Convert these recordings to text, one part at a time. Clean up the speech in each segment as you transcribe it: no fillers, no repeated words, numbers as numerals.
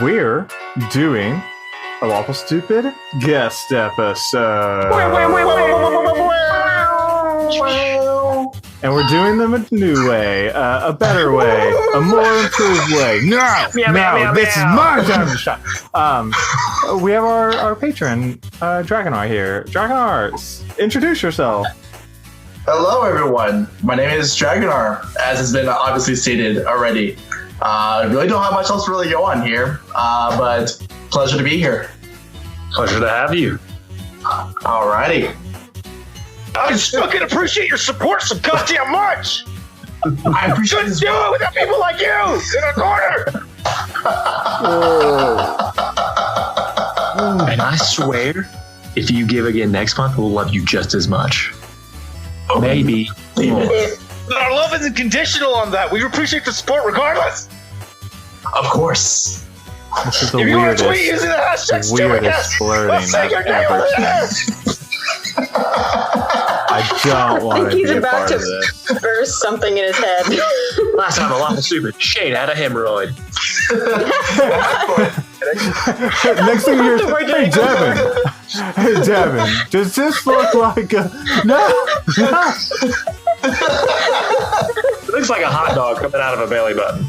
we're doing a Lawful Stupid guest episode. And we're doing them a new way, a better way, a more improved way. No, this is my time to shine. We have our patron, Draginar here. Draginar, introduce yourself. Hello, everyone. My name is Draginar, as has been obviously stated already. I really don't have much else to really go on here, but pleasure to be here. Pleasure to have you. Alrighty. I just fucking appreciate your support so goddamn much! I appreciate Couldn't do it without people like you in a corner! And I swear, if you give again next month, we'll love you just as much. Maybe. But our love isn't conditional on that. We appreciate the support regardless. Of course. This is the If you want weirdest, to tweet using the hashtag weirdest flirting let's take your I've name ever over seen. there. I don't want I to think be he's a about part to of this. burst something in his head. Last time a Lawful Stupid, Shane had a hemorrhoid. Next thing you hear, We're hey doing- Devin, does this look like a... No! It looks like a hot dog coming out of a belly button.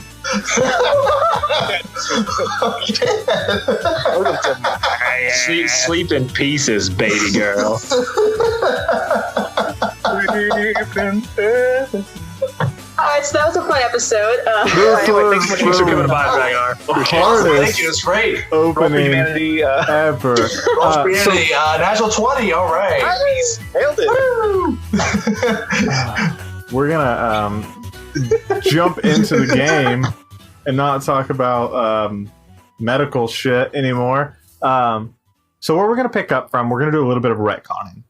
Sleep in pieces, baby girl. Alright, so that was a fun episode. Anyway, thanks for coming by, Draginar. Thank Hardest you, it's great. opening Humanity, ever. Humanity, natural 20, alright. nailed it. We're gonna jump into the game and not talk about medical shit anymore. So where we're gonna pick up from, we're gonna do a little bit of retconning.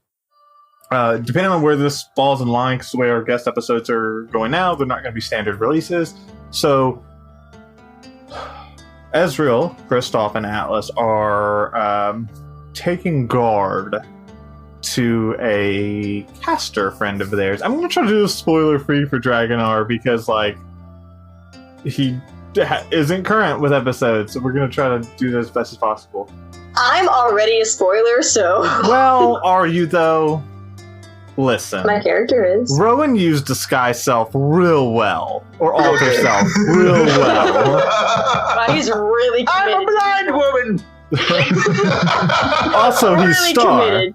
Depending on where this falls in line, because the way our guest episodes are going now, they're not going to be standard releases. So Ezreal, Kristoff, and Atlas are taking guard to a caster friend of theirs. I'm going to try to do this spoiler-free for Draginar because, like, he isn't current with episodes, so we're going to try to do this as best as possible. I'm already a spoiler, so Well, are you, though? Listen. my character is. Rowan used disguise self real well. Or alter self real well. Wow, he's really I'm a committed. blind woman. Also, he's really Star. committed.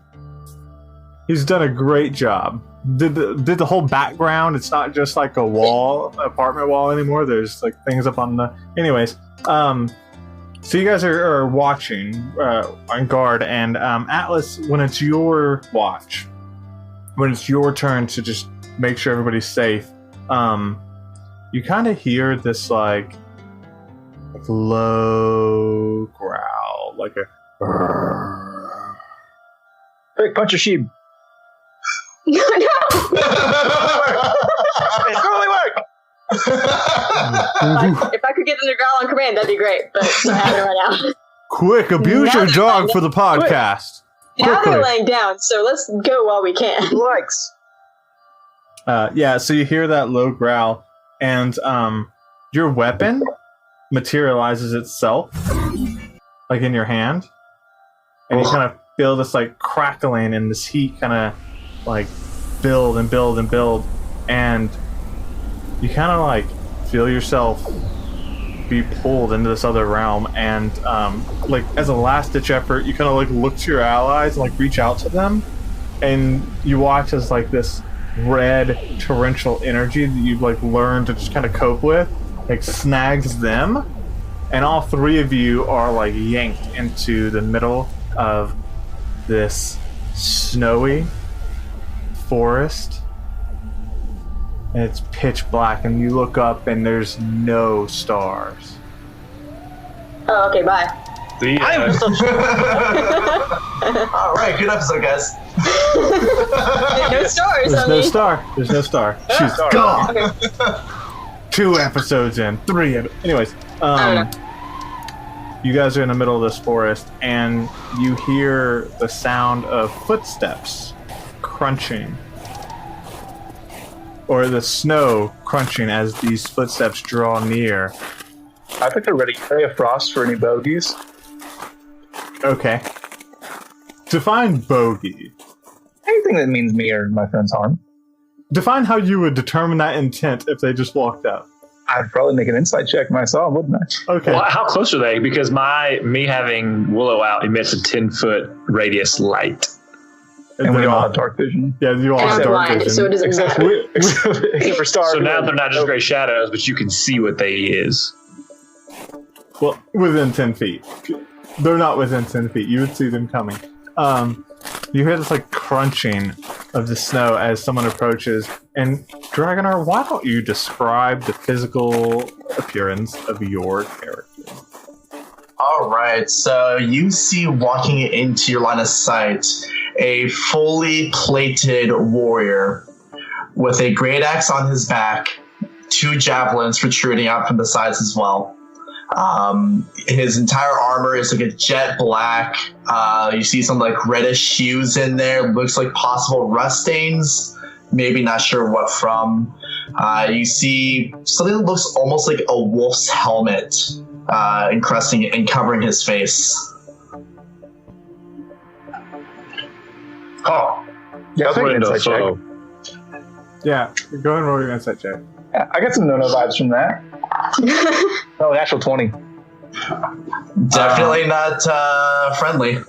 He's done a great job. Did the whole background, it's not just like a wall, apartment wall anymore. There's like things up on the... Anyways, so you guys are watching on guard, and Atlas, when it's your watch, when it's your turn to just make sure everybody's safe, you kind of hear this like low growl, like a Quick, punch a sheep. No. It totally worked. If I could get them to growl on command, that'd be great, but it's not happening right now. quick, abuse Now your they're dog laying- for the podcast. Now Quickly. they're laying down, so let's go while we can. Likes. Yeah, so you hear that low growl, and your weapon materializes itself, like in your hand, and you kind of feel this like crackling and this heat kind of like build and build and build, and you kind of like feel yourself be pulled into this other realm, and like as a last-ditch effort, you kind of like look to your allies and like reach out to them, and you watch as like this red torrential energy that you've like learned to just kind of cope with like snags them, and all three of you are like yanked into the middle of this snowy forest, and it's pitch black, and you look up and there's no stars. Oh, okay, bye. Alright, good episode, guys. No stars, There's I no mean. star. There's no star. She's gone. Okay. 2 episodes in, 3 anyways, I don't you guys are in the middle of this forest, and you hear the sound of footsteps crunching, or the snow crunching as these footsteps draw near. I'd like to ready Ray of Frost for any bogeys. Okay. Define bogey. Anything that means me or my friends harm. Define how you would determine that intent if they just walked up. I'd probably make an insight check myself, wouldn't I? Okay. Well, how close are they? Because me having Willow out emits a 10-foot radius light. And we all have dark vision. Yeah, you all And have I'm dark blind, vision. so it doesn't matter. Except for Star. So now they're not just gray shadows, but you can see what they is. Well, within 10 feet. They're not within 10 feet. You would see them coming. You hear this like crunching of the snow as someone approaches. And Draginar, why don't you describe the physical appearance of your character? All right, so you see walking into your line of sight a fully plated warrior with a great axe on his back, 2 javelins protruding out from the sides as well. His entire armor is like a jet black. You see some like reddish hues in there. Looks like possible rust stains. Maybe not sure what from. You see something that looks almost like a wolf's helmet encrusting and covering his face. Oh, Yeah, I'll take an insight check. Yeah, go ahead and roll your insight check. Yeah, I got some no-no vibes from that. Oh, natural 20. Definitely not friendly.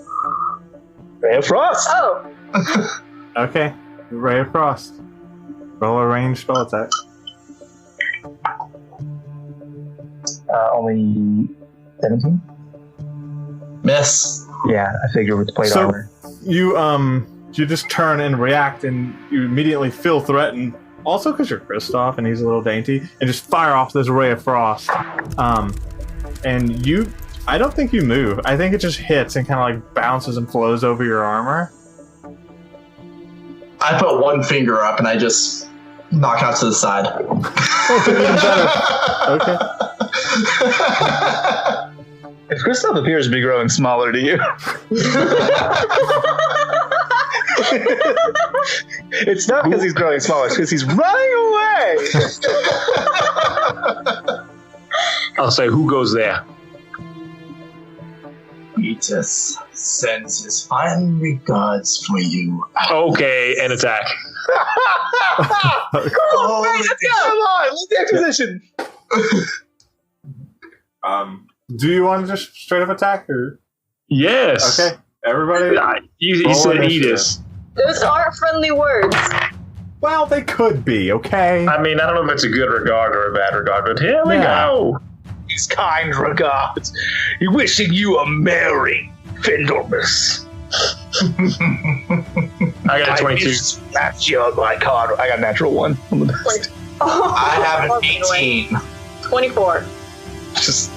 Ray of Frost! Oh, Okay, Ray of Frost. Roll a ranged spell attack. Only 17? Miss. Yeah, I figure with plate So- armor. You just turn and react, and you immediately feel threatened. Also, because you're Kristoff and he's a little dainty, and just fire off this ray of frost. And I don't think you move. I think it just hits and kind of like bounces and flows over your armor. I put one finger up and I just knock out to the side. Okay. If Kristoff appears to be growing smaller to you, it's not because he's growing smaller, it's because he's running away! I'll say, who goes there? Beatus sends his fine regards for you. Okay, and attack. Oh, Come on, let's take position! Do you want to just straight up attack, or Yes. okay? Everybody. You Roll said initiative. Edis. those aren't friendly words. Well, they could be. Okay. I mean, I don't know if it's a good regard or a bad regard, but here we Yeah. go. His kind regards. Wishing you a merry Findormus. I got a 22. That's your my card. I got a natural 1 on the best. I have an 18. 24. Just,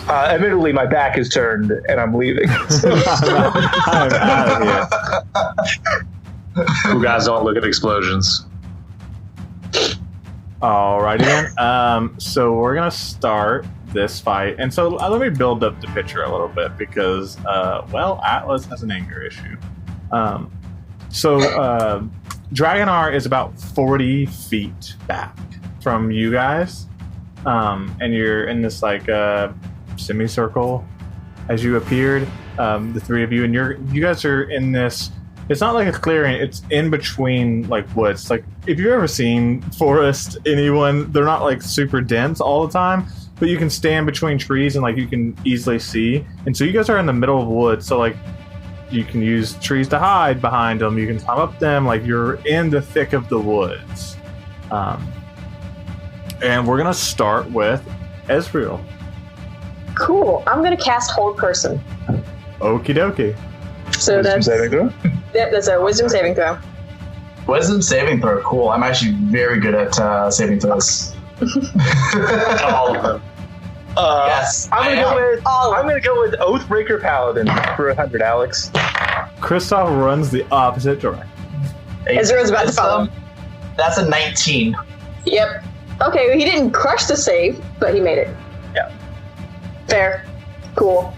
admittedly, my back is turned and I'm leaving. I'm out of here. You guys don't look at explosions. Alrighty then. So we're gonna start this fight, and so let me build up the picture a little bit because, Atlas has an anger issue. Draginar is about 40 feet back from you guys, and you're in this like semicircle as you appeared, the three of you, and you guys are in this. It's not like a clearing, it's in between like woods. Like if you've ever seen forest, they're not like super dense all the time, but you can stand between trees and like you can easily see. And so you guys are in the middle of woods, so like you can use trees to hide behind them, you can climb up them, like you're in the thick of the woods. And we're gonna start with Ezreal. Cool. I'm gonna cast Hold Person. Okie dokie. So that's saving throw? Yep, that's a Wisdom saving throw. Wisdom saving throw. Cool. I'm actually very good at saving throws. All of them. Yes. I'm gonna go with Oathbreaker Paladin for 100, Alex. Kristoff runs the opposite direction. Ezra's about to follow. That's a 19. Yep. Okay, he didn't crush the save, but he made it. Yeah. Fair. Cool.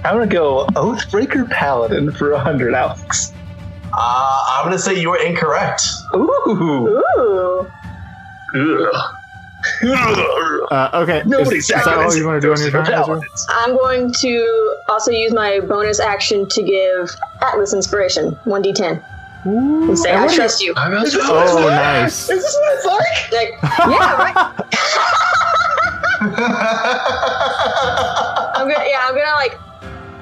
I'm gonna go Oathbreaker Paladin for 100, Alex. I'm going to say you were incorrect. Ooh. Ooh. Ugh. Okay. Nobody's Is that all you want to do on your turn, Ezra? I'm going to also use my bonus action to give Atlas inspiration, 1d10. And say, I trust you. Oh, nice. Is this what it's like? Yeah, right? I'm gonna like,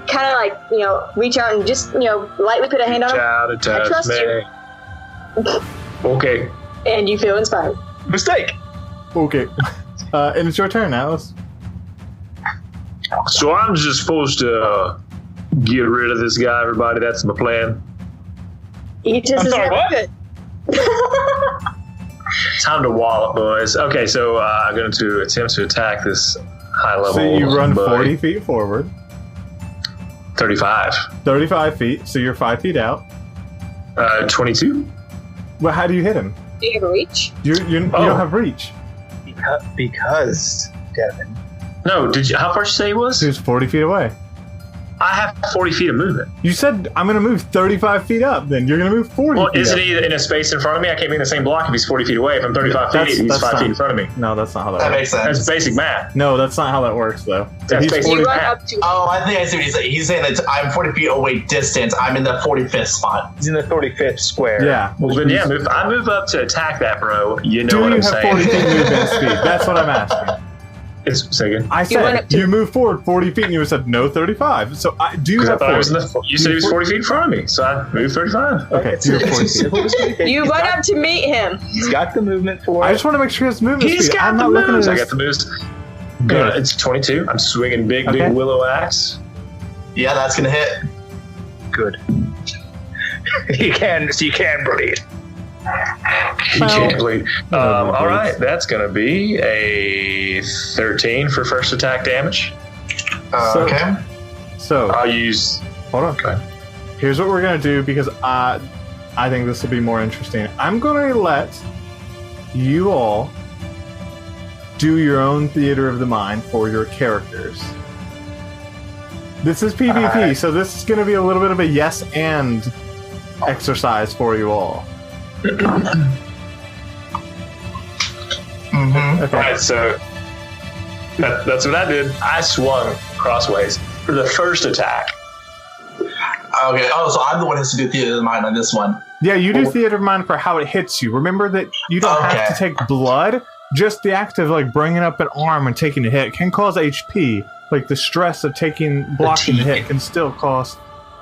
kind of like, reach out and just, lightly put a hand on him. I trust you. Okay. And you feel inspired. Mistake. Okay. And it's your turn, Alice. So I'm just supposed to get rid of this guy, everybody. That's my plan. Each is what? Time to wallop, boys. Okay, so I'm going to attempt to attack this high level. So you run buddy. 40 feet forward. 35. 35 feet, so you're 5 feet out. 22. Well, how do you hit him? Do you have a reach? You don't have reach. Because Devin. No, how far did you say he was? He was 40 feet away. I have 40 feet of movement. You said I'm going to move 35 feet up, then you're going to move 40 Well, feet isn't up. he in a space in front of me? I can't be in the same block if he's 40 feet away. If I'm 35 feet, he's 5 not- feet in front of me. No, that's not how that That works. makes sense. That's basic math. No, that's not how that works, though. If That's he's basic 40 You run up to Oh, I think I see what he's saying. He's saying that I'm 40 feet away distance. I'm in the 45th spot. He's in the 35th square. Yeah. Well, then, yeah, I move up to attack that, bro. You know Do what you I'm have saying. 40 feet movement speed? That's what I'm asking. Say again. I You went said up to- you move forward 40 feet, and you said no 35. So do you Because I have thought 40? you said he was 40 feet in front of me, so I moved 35. Okay, you're 40 feet. You He's run got- up to meet him. He's got the movement for I it. just want to make sure his movement He's speed. got I'm the not looking at moves. I this. got the moves. Okay. Good. It's 22. I'm swinging big willow axe. Yeah, that's gonna hit. Good. You can bleed. You can't bleed. no, All please. right, that's going to be a 13 for first attack damage. So- Okay. So, I'll use. hold on. Okay. Here's what we're going to do, because I think this will be more interesting. I'm going to let you all do your own theater of the mind for your characters. This is PvP, so this is going to be a little bit of a yes and exercise for you all. Mm-hmm. Okay. All right, so that's what I did. I swung crossways for the first attack. Okay. Oh, so I'm the one who has to do theater of the mind on this one. Yeah, you do theater of mind for how it hits you. Remember that you don't have to take blood. Just the act of like bringing up an arm and taking a hit can cause HP. Like the stress of blocking the hit can still cause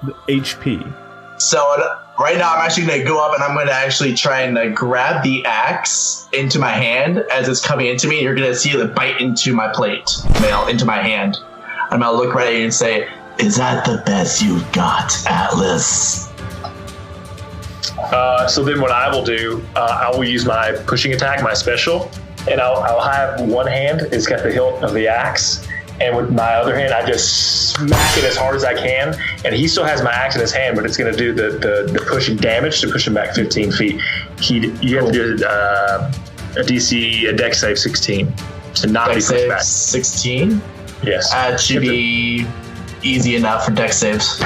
the HP. So right now I'm actually going to go up and I'm going to actually try and grab the axe into my hand as it's coming into me. You're going to see it bite into my plate, into my hand. I'm going to look right at you and say, "Is that the best you've got, Atlas?" So then what I will do, I will use my pushing attack, my special, and I'll have one hand, it's got the hilt of the axe, and with my other hand, I just smack it as hard as I can, and he still has my axe in his hand, but it's going to do the pushing damage to push him back 15 feet. You have to do a dex save 16 to not Dex be pushed save back. 16? Yes. That should be easy enough for dex saves.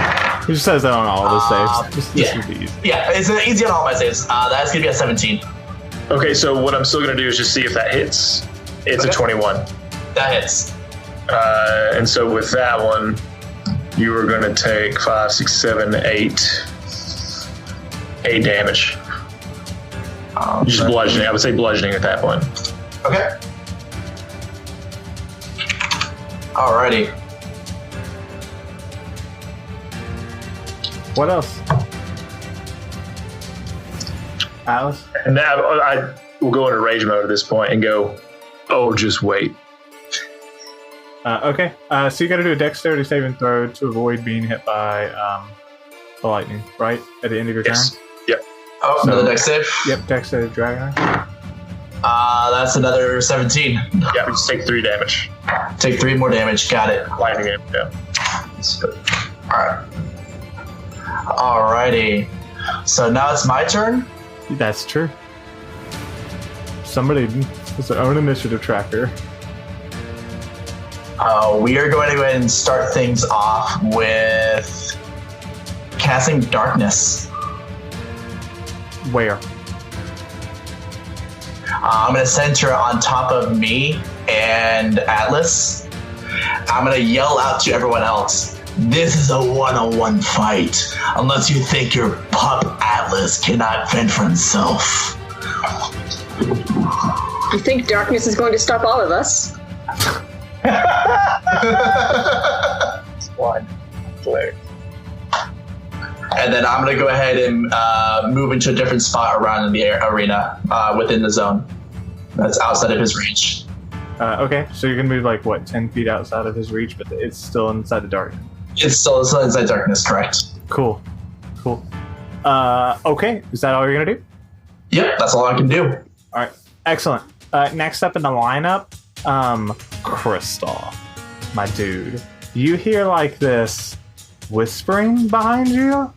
He just says that on all the saves. This yeah. would be easy. Yeah, it's easy on all my saves. That's going to be a 17. Okay, so what I'm still going to do is just see if that hits. It's a 21. That hits. And so with that one, you are going to take 5, 6, 7, 8 damage. Just bludgeoning. I would say bludgeoning at that point. Okay. Alrighty. What else? Alice? And now I will go into rage mode at this point and go, oh, just wait. Okay. So you got to do a dexterity saving throw to avoid being hit by the lightning, right? At the end of your Yes. turn? Yep. Oh, another dex save. Yep, dexterity Draginar. That's another 17. Yeah, we just take 3 damage. Take 3 more damage. Got it. Lightning damage, yeah. Alright. Alrighty. So now it's my turn. That's true. Somebody has their own initiative tracker. We are going to go ahead and start things off with casting darkness. Where? I'm going to center it on top of me and Atlas. I'm going to yell out to everyone else, this is a one-on-one fight, unless you think your pup Atlas cannot fend for himself. You think darkness is going to stop all of us? One. Play. And then I'm going to go ahead and move into a different spot around the arena within the zone that's outside of his reach. Okay, so you're going to move like, what, 10 feet outside of his reach, but it's still inside the darkness. It's still inside darkness, correct. Cool. Okay, is that all you're going to do? Yep, that's all I can do. All right, excellent. Next up in the lineup, Kristoff, my dude. You hear like this whispering behind you,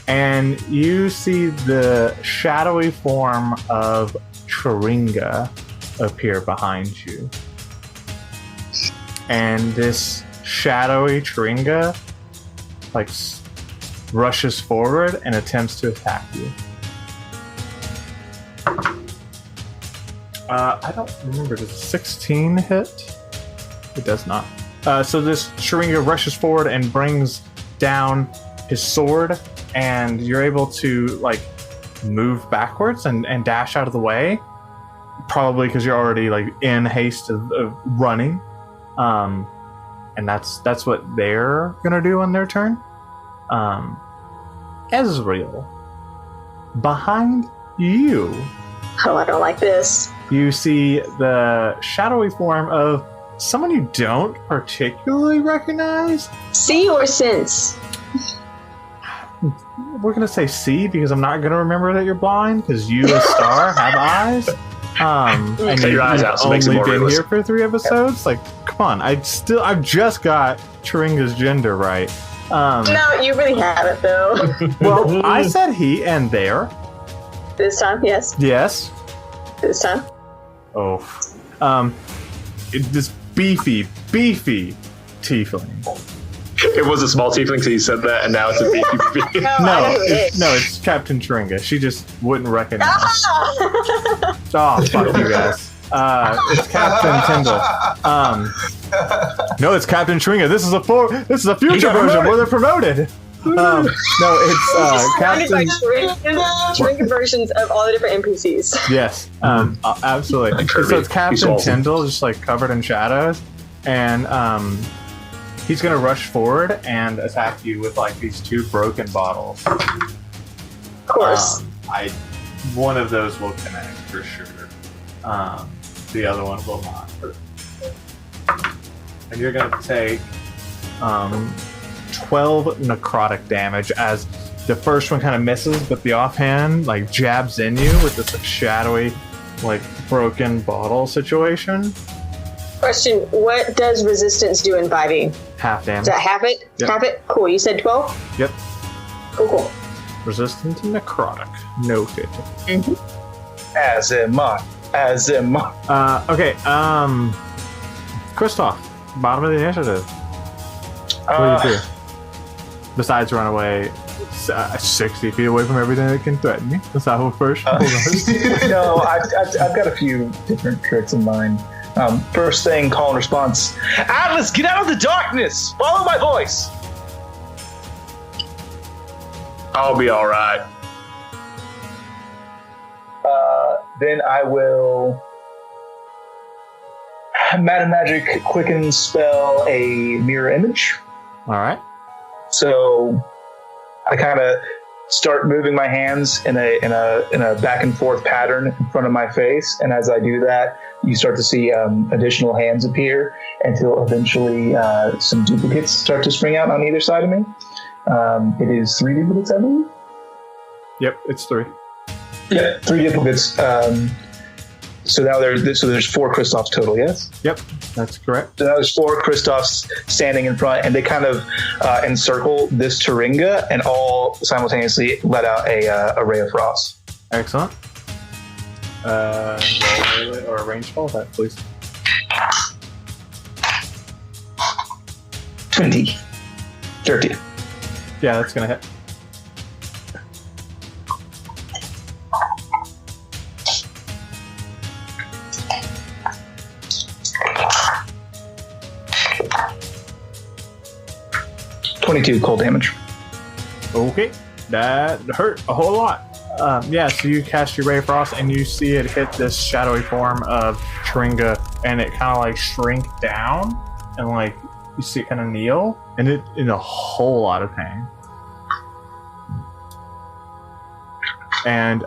and you see the shadowy form of Tringa appear behind you. And this shadowy Tringa like rushes forward and attempts to attack you. I don't remember. Does 16 hit? It does not. So this Sharinga rushes forward and brings down his sword, and you're able to like move backwards and dash out of the way. Probably because you're already like in haste of running. And that's what they're gonna do on their turn. Ezreal, behind you. Oh, I don't like this. You see the shadowy form of someone you don't particularly recognize. See or sense? We're gonna say see because I'm not gonna remember that you're blind because you, a star, have eyes. And Take your eyes out, so it makes it only more been realistic. here for 3 episodes. Like, come on! I've just got Tringa's gender right. No, you really haven't, though. Well, I said he and there. This time, yes. Yes. This time. Oh. This beefy tiefling. It was a small tiefling, so you said that, and now it's a beefy. No, I know it is. It's Captain Tringa. She just wouldn't recognize. Ah! Oh, fuck you guys. It's Captain Tyndall. No, it's Captain Tringa. This is a future version where they're promoted. No, it's Surrounded by Captain. Tringa versions of all the different NPCs. Yes, absolutely. Kirby. So it's Captain He's awesome. Tyndall, just like covered in shadows, and he's gonna rush forward and attack you with like these 2 broken bottles. Of course. One of those will connect for sure. The other one will not. And you're gonna take 12 necrotic damage as the first one kind of misses, but the offhand like jabs in you with this shadowy, like broken bottle situation. Question: what does resistance do in 5e? Half damage. Does that half it? Yep. Half it? Cool. You said 12? Yep. Cool. Resistant to necrotic. Noted. As am I. Okay. Kristoff, bottom of the initiative. What do you do? Besides run away 60 feet away from everything that can threaten me. That's how first. No, I've got a few different tricks in mind. First thing, call and response. Atlas, get out of the darkness! Follow my voice! I'll be all right. Then I will Meta Magic Quicken spell a mirror image. All right. So I kind of start moving my hands in a back and forth pattern in front of my face, and as I do that, you start to see additional hands appear until eventually some duplicates start to spring out on either side of me. It is 3 duplicates, I believe. Yep, it's 3. Yeah, 3 duplicates. So now there's 4 Kristoffs total, yes? Yep, that's correct. So now there's 4 Kristoffs standing in front, and they kind of encircle this Tringa and all simultaneously let out a ray of frost. Excellent. Or a range ball that, please. 20. 30. Yeah, that's gonna hit. 22 cold damage. Okay, that hurt a whole lot. Yeah, so you cast your Ray of Frost and you see it hit this shadowy form of Tringa, and it kind of like shrink down, and like you see it kind of kneel, and it in a whole lot of pain. And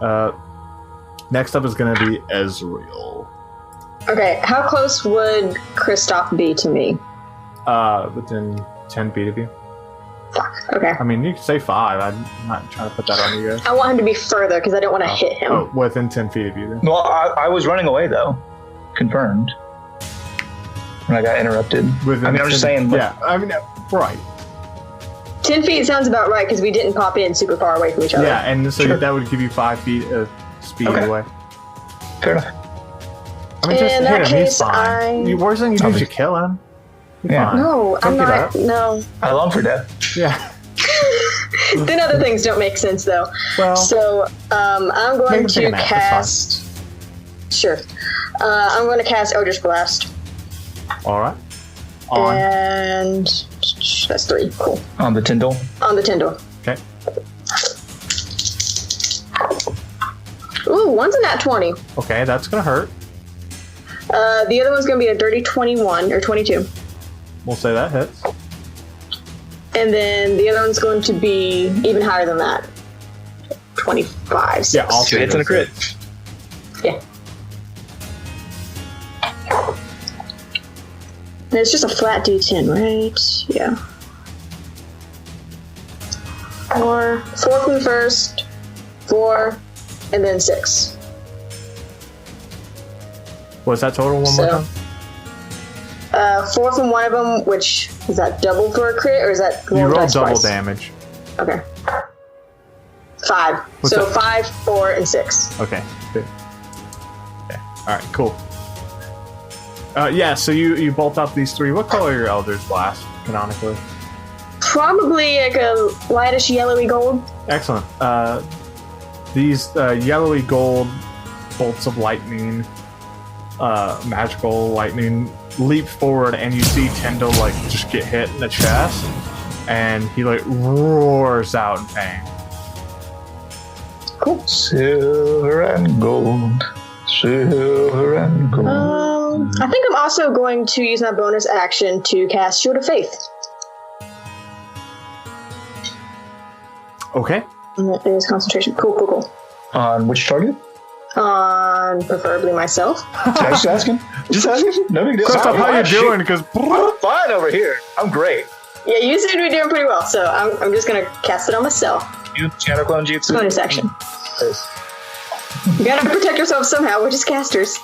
next up is going to be Ezreal. Okay, how close would Kristoff be to me? Within 10 feet of you. Fuck. Okay. I mean, you can say 5. I'm not trying to put that on you guys. I want him to be further because I don't want to hit him. Oh, within 10 feet of you then. Well, I was running away though. Confirmed. When I got interrupted. I'm just saying. Yeah, I mean, right. 10 feet sounds about right because we didn't pop in super far away from each other. Yeah, and so that would give you 5 feet of speed away. Fair enough. I mean, just In hit that him. He's case, fine. The worst thing you do is you kill him. You're fine. No, Don't I'm get not. up. No. I long for death. Yeah. Then other things don't make sense though. Well, so I'm going take a to nap, cast. Sure. I'm going to cast Eldritch Blast. all right. On. And that's 3. Cool. On the Tyndall. On the Tyndall. Okay. Ooh, one's a nat 20. Okay, that's gonna hurt. The other one's going to be a dirty 21 or 22. We'll say that hits. And then the other one's going to be even higher than that. 25. 6. Yeah, all 2 three hits and a those crit. Yeah. And it's just a flat D10, right? Yeah. 4 from the first, 4, and then 6. What's that total? One more time. 4 from one of them, which is that double for a crit, or is that You roll dice double twice? damage. Okay. 5. What's so that? 5, 4, and 6. Okay. Good. Okay. All right. Cool. Yeah. So you bolt up these 3. What color are your Eldritch Blast canonically? Probably like a lightish yellowy gold. Excellent. These yellowy gold bolts of lightning, magical lightning, leap forward, and you see Tyndall like just get hit in the chest, and he like roars out in pain. Cool. Silver and gold. Silver and gold. I think I'm also going to use my bonus action to cast Shield of Faith. Okay. And that is concentration. Cool. On which target? On preferably myself. Just asking. Just asking. No big deal. Kristoff, how you Shit. doing? Because I'm fine over here. I'm great. Yeah, you seem to be doing pretty well, so I'm just going to cast it on myself. You channel clone jutsu. Bonus action. You gotta protect yourself somehow, we're just casters.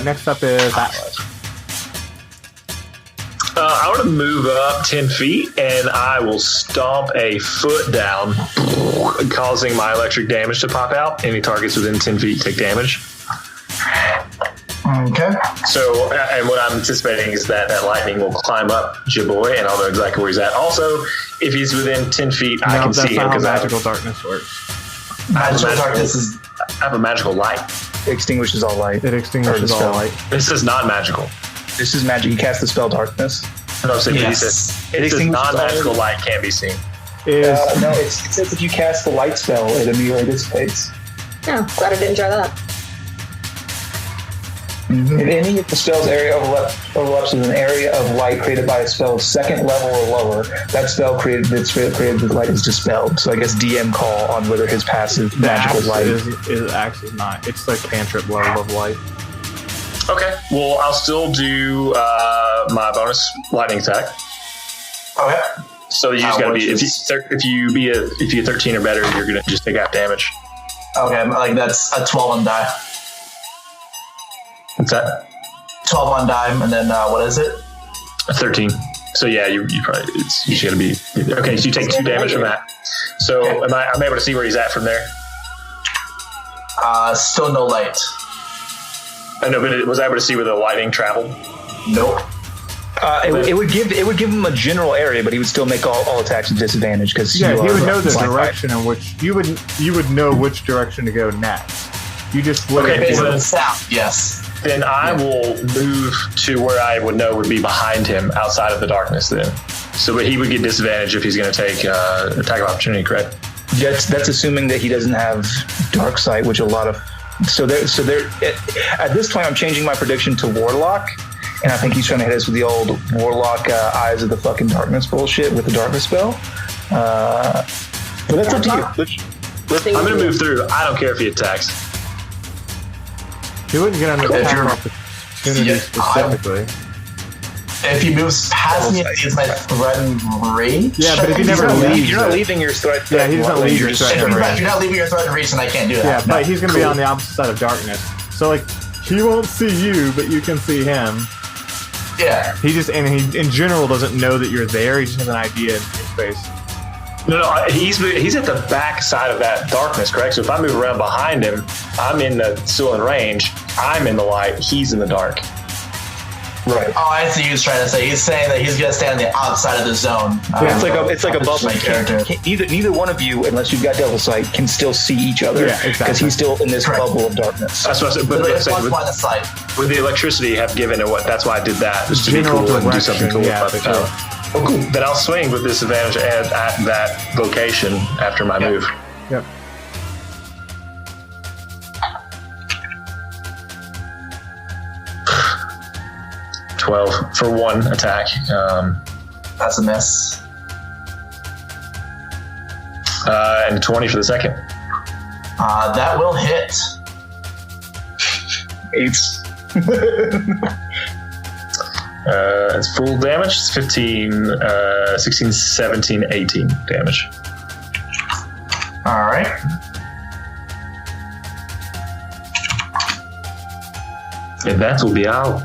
next up is Atlas. I want to move up 10 feet, and I will stomp a foot down, causing my electric damage to pop out. Any targets within 10 feet take damage. Okay. So, and what I'm anticipating is that lightning will climb up Jaboy, and I'll know exactly where he's at. Also, if he's within 10 feet, I can see him because magical darkness works. Magical darkness is. I have a magical light. It extinguishes all light. It extinguishes all spell. light. This is not magical. This is magic. You cast the spell darkness. No, so Yes. it says extinguishes non-magical all- light can't be seen. Is No, it says if you cast the light spell, it immediately dissipates. Oh, glad I didn't try that. If any of the spell's area overlaps with an area of light created by a spell's second level or lower, that spell created with light is dispelled. So I guess DM call on whether his passive the magical axe light. is axe is not. It's the cantrip level of light. Okay. Well, I'll still do my bonus lightning attack. Okay. So you just gotta be if you get 13 or better, you're gonna just take out damage. Okay, like that's a 12 on die. What's that? 12 on dime, and then what is it? 13. So yeah, you probably you should be okay. So you take 2 damage from that. So I'm able to see where he's at from there. Still no light. I know, but was I able to see where the lightning traveled? Nope. It would give him a general area, but he would still make all attacks at disadvantage because Yeah, he would know the direction in which you would know which direction to go next. You just Okay, wouldn't. basically south. Yes. Then I will move to where I would know would be behind him, outside of the darkness. Then, so he would get disadvantage if he's going to take attack of opportunity. Correct? That's assuming that he doesn't have dark sight, which a lot of. So there. At this point, I'm changing my prediction to Warlock, and I think he's trying to hit us with the old Warlock Eyes of the fucking Darkness bullshit with the darkness spell. But that's up to you. I'm going to move through. I don't care if he attacks. He wouldn't get on the If attack you're- opportunity Yeah, specifically. If he moves past me, it's my threatened range. Yeah, but if he You're never not leaves, leaving, you're not leaving your threat. Yeah, he doesn't leave your range. threat. If you're not leaving your threatened range, then I can't do that. Yeah, No. but he's gonna be on the opposite side of darkness. So like, he won't see you, but you can see him. Yeah. He in general doesn't know that you're there. He just has an idea in your space. No, he's at the back side of that darkness, correct? So if I move around behind him, I'm still in range. I'm in the light. He's in the dark. Right. Oh, I see what he's trying to say. He's saying that he's gonna stand on the outside of the zone. Yeah, it's like a bubble. My character. Neither one of you, unless you've got devil sight, can still see each other. Yeah, exactly. Because he's still in this Correct. bubble of darkness. That's what I said. But It's with, one line of sight. with the electricity have given it what? That's why I did that. Just to be General cool and do something direction, cool. yeah, about the sure. tower. Oh, cool. Then I'll swing with disadvantage at that location after my move. Yep. $12 for one attack. That's a miss. And 20 for the second. That will hit. Eights. It's full damage. It's 15, 16, 17, 18 damage. All right. And that will be out.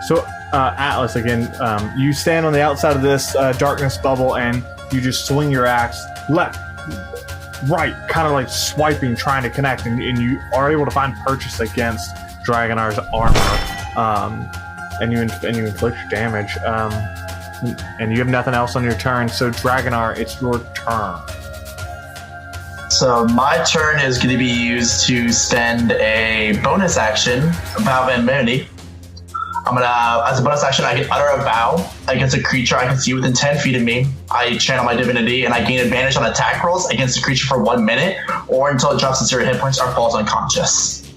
So Atlas, again, you stand on the outside of this darkness bubble, and you just swing your axe left, right, kind of like swiping, trying to connect, and you are able to find purchase against Draginar's armor, and you inflict your damage, and you have nothing else on your turn. So Draginar, it's your turn. So my turn is going to be used to spend a bonus action, a vow of immunity. I'm gonna, as a bonus action, I can utter a vow against a creature I can see within 10 feet of me. I channel my divinity, and I gain advantage on attack rolls against the creature for 1 minute, or until it drops to 0 hit points or falls unconscious.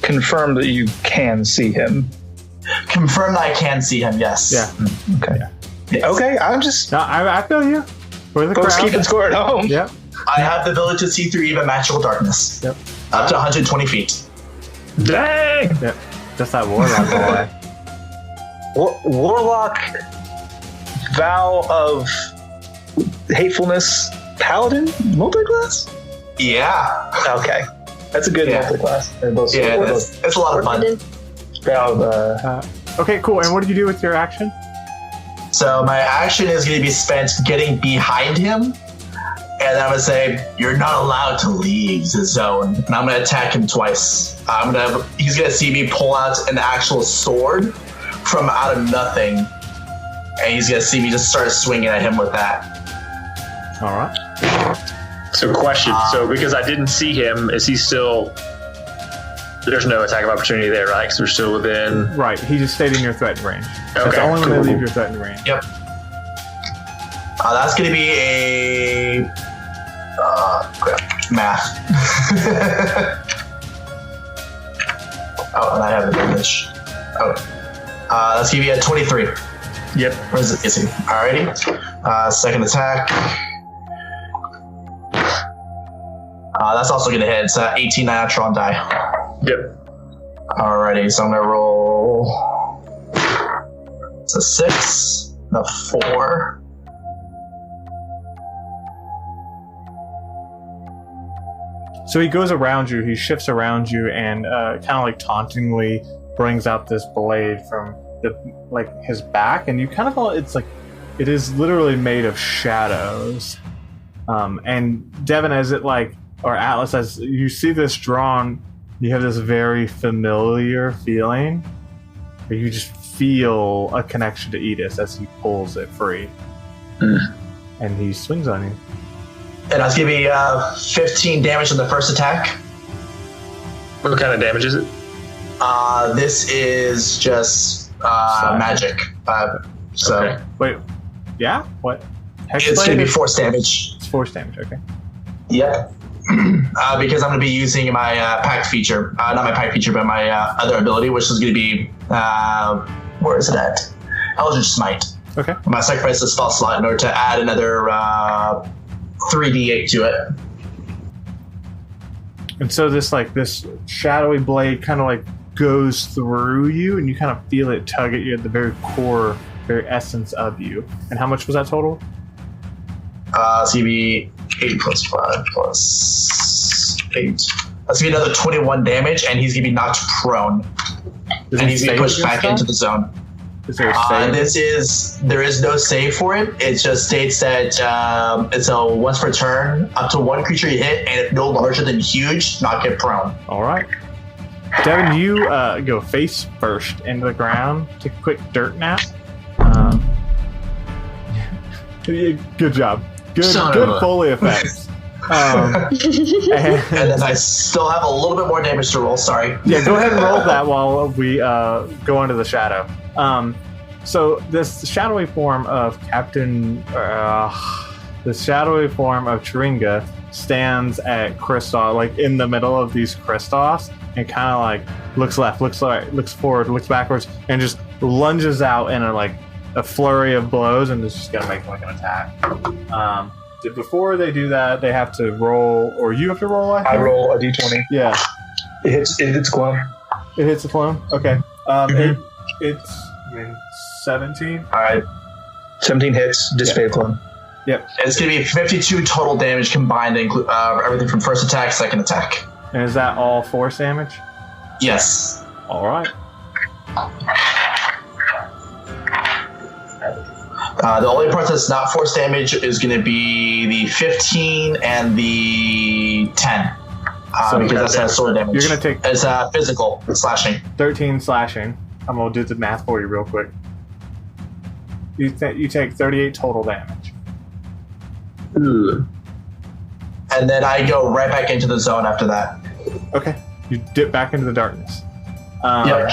Confirm that you can see him. Confirm that I can see him. Yes. Yeah. Okay. Yes. Okay, I'm just No, I feel you. For the folks crowd. keeping score at home. Yep. I have the ability to see through even magical darkness. Yep. Up to 120 feet. Dang! Yep. Just that warlock boy. Warlock, vow of hatefulness, paladin, multi-class. Yeah. Okay, that's a good Yeah. multi-class. They're both Yeah, they're it's a lot of fun. vow of, Okay, cool. And what did you do with your action? So my action is going to be spent getting behind him, and I'm going to say, "You're not allowed to leave the zone." And I'm going to attack him twice. He's going to see me pull out an actual sword from out of nothing, and he's going to see me just start swinging at him with that. All right. So question. So because I didn't see him, is he still... There's no attack of opportunity there, right? Because we're still within... Right. He just stayed in your threatened range. That's Okay, only when cool. they leave your threatened range. Yep. That's going to be a math. Oh, and I have advantage. Oh, that's going to be a 23. Yep. Where is it? Is he? Alrighty. Second attack. That's also going to hit. It's 18 natural on die. Yep. Alrighty, so I'm going to roll. It's a 6, a 4. So he goes around you, he shifts around you, and kind of like tauntingly brings out this blade from his back, and you kind of it is literally made of shadows. And Devin, or Atlas, as you see this drawn, you have this very familiar feeling where you just feel a connection to Edis as he pulls it free. And he swings on you. And that's going to be 15 damage on the first attack. What kind of damage is it? This is just magic. So Okay. Wait. Yeah. What? it's going to be force damage. It's force damage. Okay. Yep. Because I'm going to be using my pact feature. Not my pact feature, but my other ability, which is going to be... where is it at? Eldritch Smite. Okay. I'm going to sacrifice the spell slot in order to add another 3d8 to it. And so this shadowy blade kind of like goes through you, and you kind of feel it tug at you at the very core, very essence of you. And how much was that total? It's going to be 8 plus 5 plus 8. That's going to be another 21 damage, and he's going to be knocked prone. Does And it he's going to be save pushed against back that? into the zone. Is there a save? There is no save for it. It just states that it's a once per turn, up to one creature you hit, and if no larger than huge, not get prone. All right. Devin, you go face first into the ground. Take a quick dirt nap. Good job. Good Foley effects. And then I still have a little bit more damage to roll. Sorry. Yeah, go ahead and roll that while we go into the shadow. So this shadowy form of Chiringa stands at Kristoff, like in the middle of these Kristoffs, and kind of like looks left, looks right, looks forward, looks backwards, and just lunges out in a flurry of blows, and is just gonna make like an attack. Before they do that, they have to roll, or you have to roll. I roll a d20. Yeah, It hits clone. it hits the clone. Okay. It's 17. All right. 17 hits, dissipate clone. Yep. It's going to be 52 total damage combined, include everything from first attack, second attack. And is that all force damage? Yes. All right. The only part that's not force damage is going to be the 15 and the 10. Because that's sword damage. You're going to take... It's physical. It's slashing. 13 slashing. I'm going to do the math for you real quick. You take 38 total damage. Ooh. And then I go right back into the zone after that. Okay. You dip back into the darkness. Yep.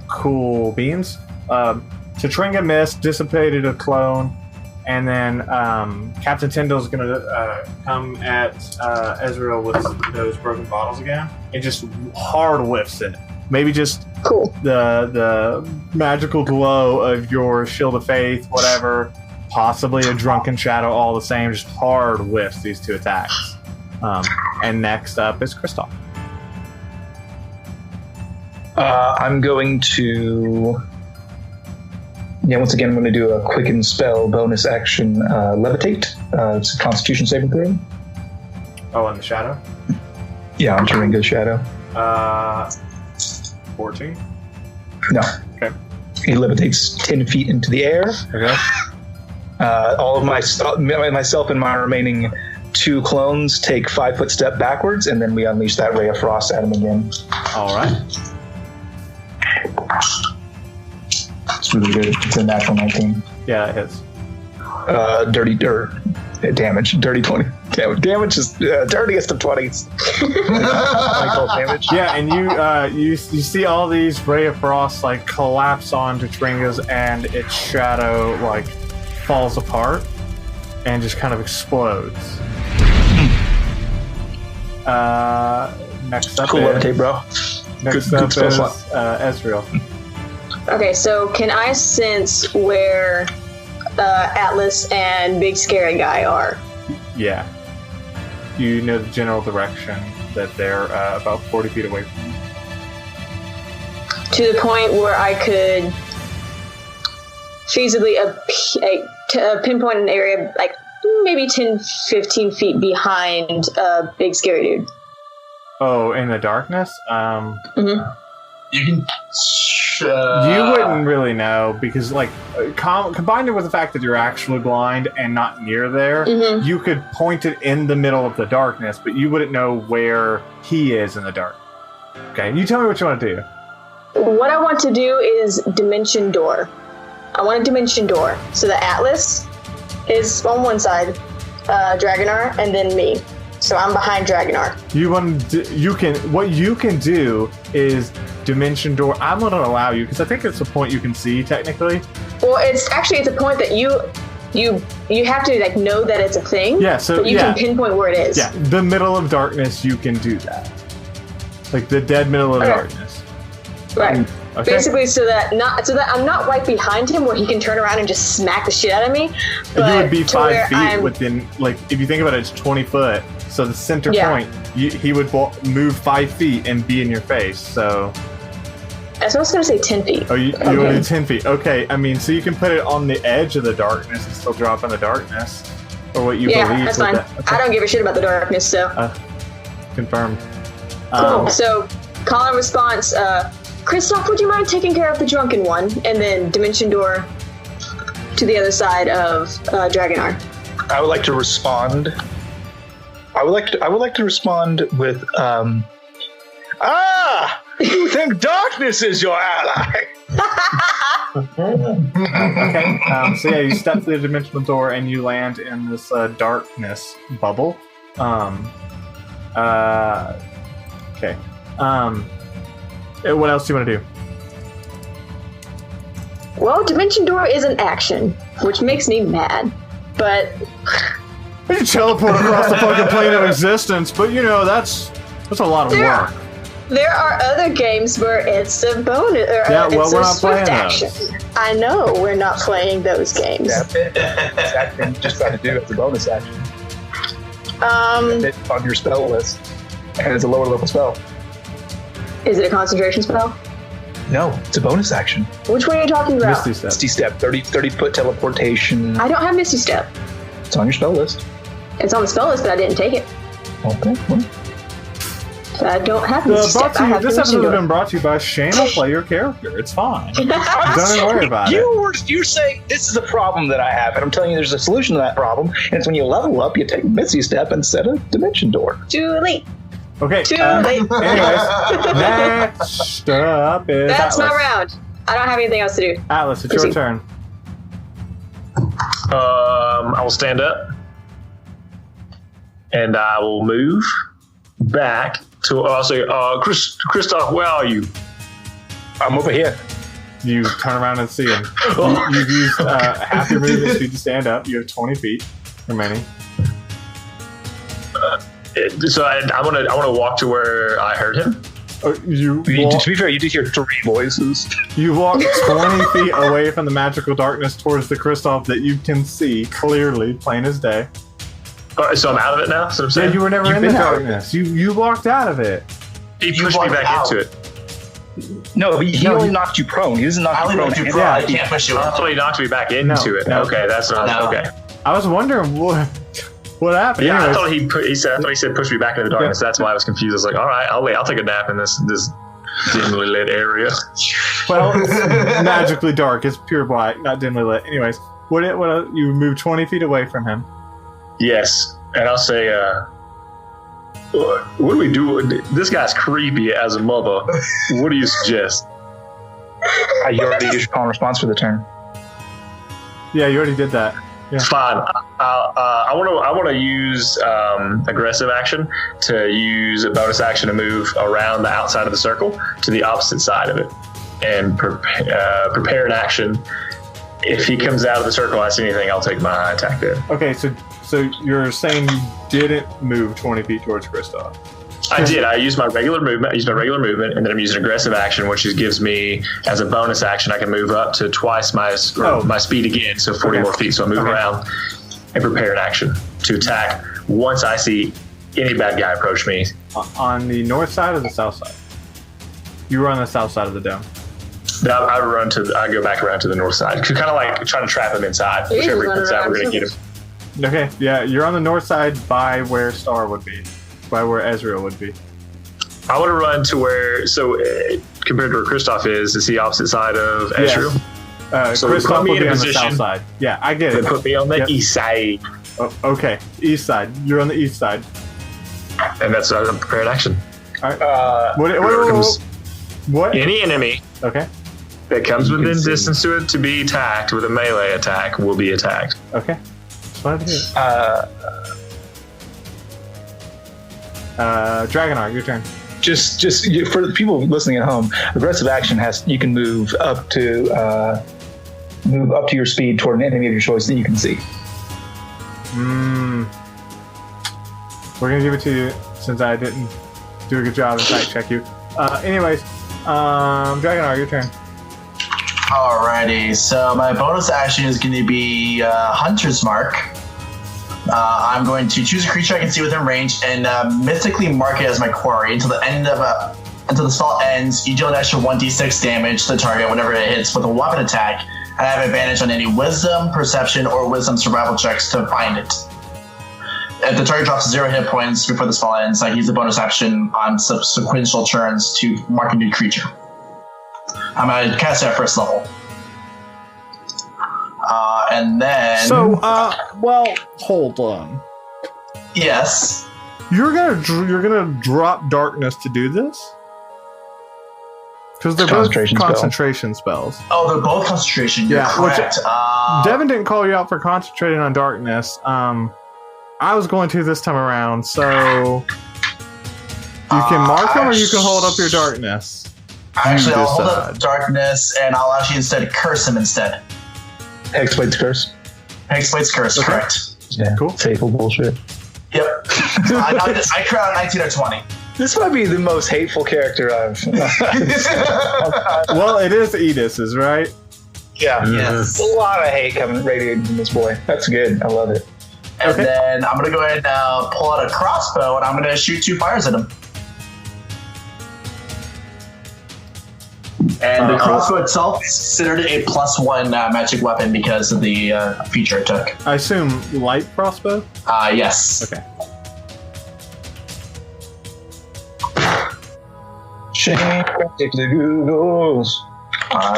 Cool beans. Chiringa missed, dissipated a clone, and then Captain Tyndall's going to come at Ezreal with those broken bottles again and just hard whiffs it. Maybe just the magical glow of your Shield of Faith, whatever, possibly a Drunken Shadow, all the same, just hard whiffs these two attacks. And next up is Kristoff. I'm going to... Yeah, once again, I'm going to do a quicken spell bonus action levitate. It's a Constitution saving throw. Oh, and the shadow? Yeah, on Chiringa's shadow. 14. No. Okay. He levitates 10 feet into the air. Okay. All of myself and my remaining 2 clones take 5-foot step backwards, and then we unleash that ray of frost at him again. All right. It's really good. It's a natural 19. Yeah, it hits. Damage. Dirty 20. Damage is dirtiest of 20s. I call damage. Yeah, and you see all these ray of frost like collapse onto Chiringa's, and its shadow like falls apart and just kind of explodes. Next up Cool is levitate, bro. Next Good up spell is slot. Ezreal. Okay, so can I sense where Atlas and Big Scary Guy are? Yeah. You know the general direction that they're about 40 feet away from you. To the point where I could feasibly pinpoint an area like maybe 10, 15 feet behind Big Scary Dude. Oh, in the darkness? Mm-hmm. You can... You wouldn't really know because, like, combined with the fact that you're actually blind and not near there, you could point it in the middle of the darkness, but you wouldn't know where he is in the dark. Okay, you tell me what you want to do. What I want to do is Dimension Door. I want a Dimension Door so that Atlas is on one side, Draginar, and then me. So I'm behind Draginar. What you can do is dimension door. I'm going to allow you because I think it's a point you can see technically. Well, it's a point that you have to like know that it's a thing. Yeah, so but you can pinpoint where it is. Yeah, the middle of darkness, you can do that. Like the dead middle of darkness. Right. Okay. Basically, so that I'm not right behind him where he can turn around and just smack the shit out of me. But you would be 5 feet within, like, if you think about it, it's 20 foot. So the center point, he would move 5 feet and be in your face. So. I was going to say 10 feet. Oh, you want to do 10 feet? Okay. I mean, so you can put it on the edge of the darkness and still drop in the darkness, or what you believe. Yeah, that's fine. Okay. I don't give a shit about the darkness. So. Confirmed. Cool. So, call and response. Kristoff, would you mind taking care of the drunken one, and then dimension door to the other side of Draginar? I would like to respond. I would like to respond with, you think darkness is your ally? Okay. So yeah, you step through the dimensional door and you land in this darkness bubble. Okay. What else do you want to do? Well, dimension door is an action, which makes me mad. But You can teleport across the fucking plane of existence, but you know that's a lot of work. There are other games where it's a bonus. Or we're not playing action. those. I know we're not playing those games. That just try to do it as a bonus action. It's on your spell list, and it's a lower level spell. Is it a concentration spell? No, it's a bonus action. Which one are you talking about? Misty Step, 30 foot teleportation. I don't have Misty Step. It's on your spell list. It's on the spell list, but I didn't take it. Okay. Well. I don't have Misty Step. This episode has been brought to you by Shane. Will play your character. It's fine. Don't even worry about it. You're saying this is a problem that I have, and I'm telling you there's a solution to that problem, and it's when you level up, you take Misty Step instead of Dimension Door. Too late. Okay. Too late. Anyways, next up is That's Atlas. my round. I don't have anything else to do. Atlas, it's your turn. I will stand up, and I will move back to. I'll say, Kristoff, where are you? I'm over here. You turn around and see him. You've used half your movement speed to stand up. You have 20 feet remaining. So I want to walk to where I heard him. To be fair, you did hear 3 voices. You walk 20 feet away from the magical darkness towards the Kristoff that you can see clearly, plain as day. So I'm out of it now? So I'm saying? Yeah, you were never in the darkness. You walked out of it. He pushed me back into it. No, he only knocked you prone. He doesn't knock you prone. I can't push you I out. thought he knocked me back into it. No. Okay, that's not okay. I was wondering what happened. Yeah, Anyways. I thought he said push me back into the darkness. That's why I was confused. I was like, all right, I'll take a nap in this dimly lit area. Well, it's magically dark. It's pure black, not dimly lit. Anyways, what you move 20 feet away from him. Yes, and I'll say, what do we do? This guy's creepy as a mother. What do you suggest? You already used your call and response for the turn. Yeah, you already did that. Yeah. Fine. I want to use aggressive action to use a bonus action to move around the outside of the circle to the opposite side of it, and prepare an action. If he comes out of the circle, I see anything, I'll take my attack there. Okay, so you're saying you didn't move 20 feet towards Kristoff? I did. I used my regular movement. And then I'm using aggressive action, which gives me, as a bonus action, I can move up to twice my speed again, so 40 more feet. So I move around and prepare an action to attack once I see any bad guy approach me. On the north side or the south side? You were on the south side of the dome. I go back around to the north side, kind of like trying to trap him inside. Whichever he puts out, we're going to get him. Okay, yeah, you're on the north side by where Star would be, by where Ezreal would be. I want to run to where, compared to where Kristoff is he opposite side of Ezreal? Yes. So Kristoff put me will in be a on the position. south side. Yeah, I get it. They put me on the east side. Oh, okay, east side. You're on the east side. And that's a prepared action. All right. What? Any enemy Okay. that comes within distance to it to be attacked with a melee attack will be attacked. Okay. Just wanted to hear it. Draginar, your turn. Just for the people listening at home, aggressive action you can move up to your speed toward an enemy of your choice that you can see. We're gonna give it to you since I didn't do a good job and fact check you. Anyways, Draginar, your turn. Alrighty, so my bonus action is going to be Hunter's Mark. I'm going to choose a creature I can see within range and mystically mark it as my quarry until the spell ends. You deal an extra 1d6 damage to the target whenever it hits with a weapon attack, and I have advantage on any Wisdom, Perception, or Wisdom survival checks to find it. If the target drops 0 hit points before the spell ends, I use the bonus action on sequential turns to mark a new creature. I'm going to cast it at first level. And then... So, hold on. Yes. You're gonna drop darkness to do this? Because they're both concentration spells. Oh, they're both concentration. You're correct. Devin didn't call you out for concentrating on darkness. I was going to this time around, so... You can mark them or you can hold up your darkness. Actually, I'll hold up darkness, and I'll actually instead curse him instead. Hexblade's Curse. Hexblade's Curse, okay. Correct. Yeah, cool. Fateful bullshit. Yep. I crown 19 or 20. This might be the most hateful character I've... Well, it is Edith's, right? Yeah. Yes. A lot of hate coming radiating from this boy. That's good. I love it. And then I'm going to go ahead and pull out a crossbow, and I'm going to shoot 2 fires at him. And the crossbow itself is considered a +1 magic weapon because of the feature it took. I assume light crossbow? Yes. Okay.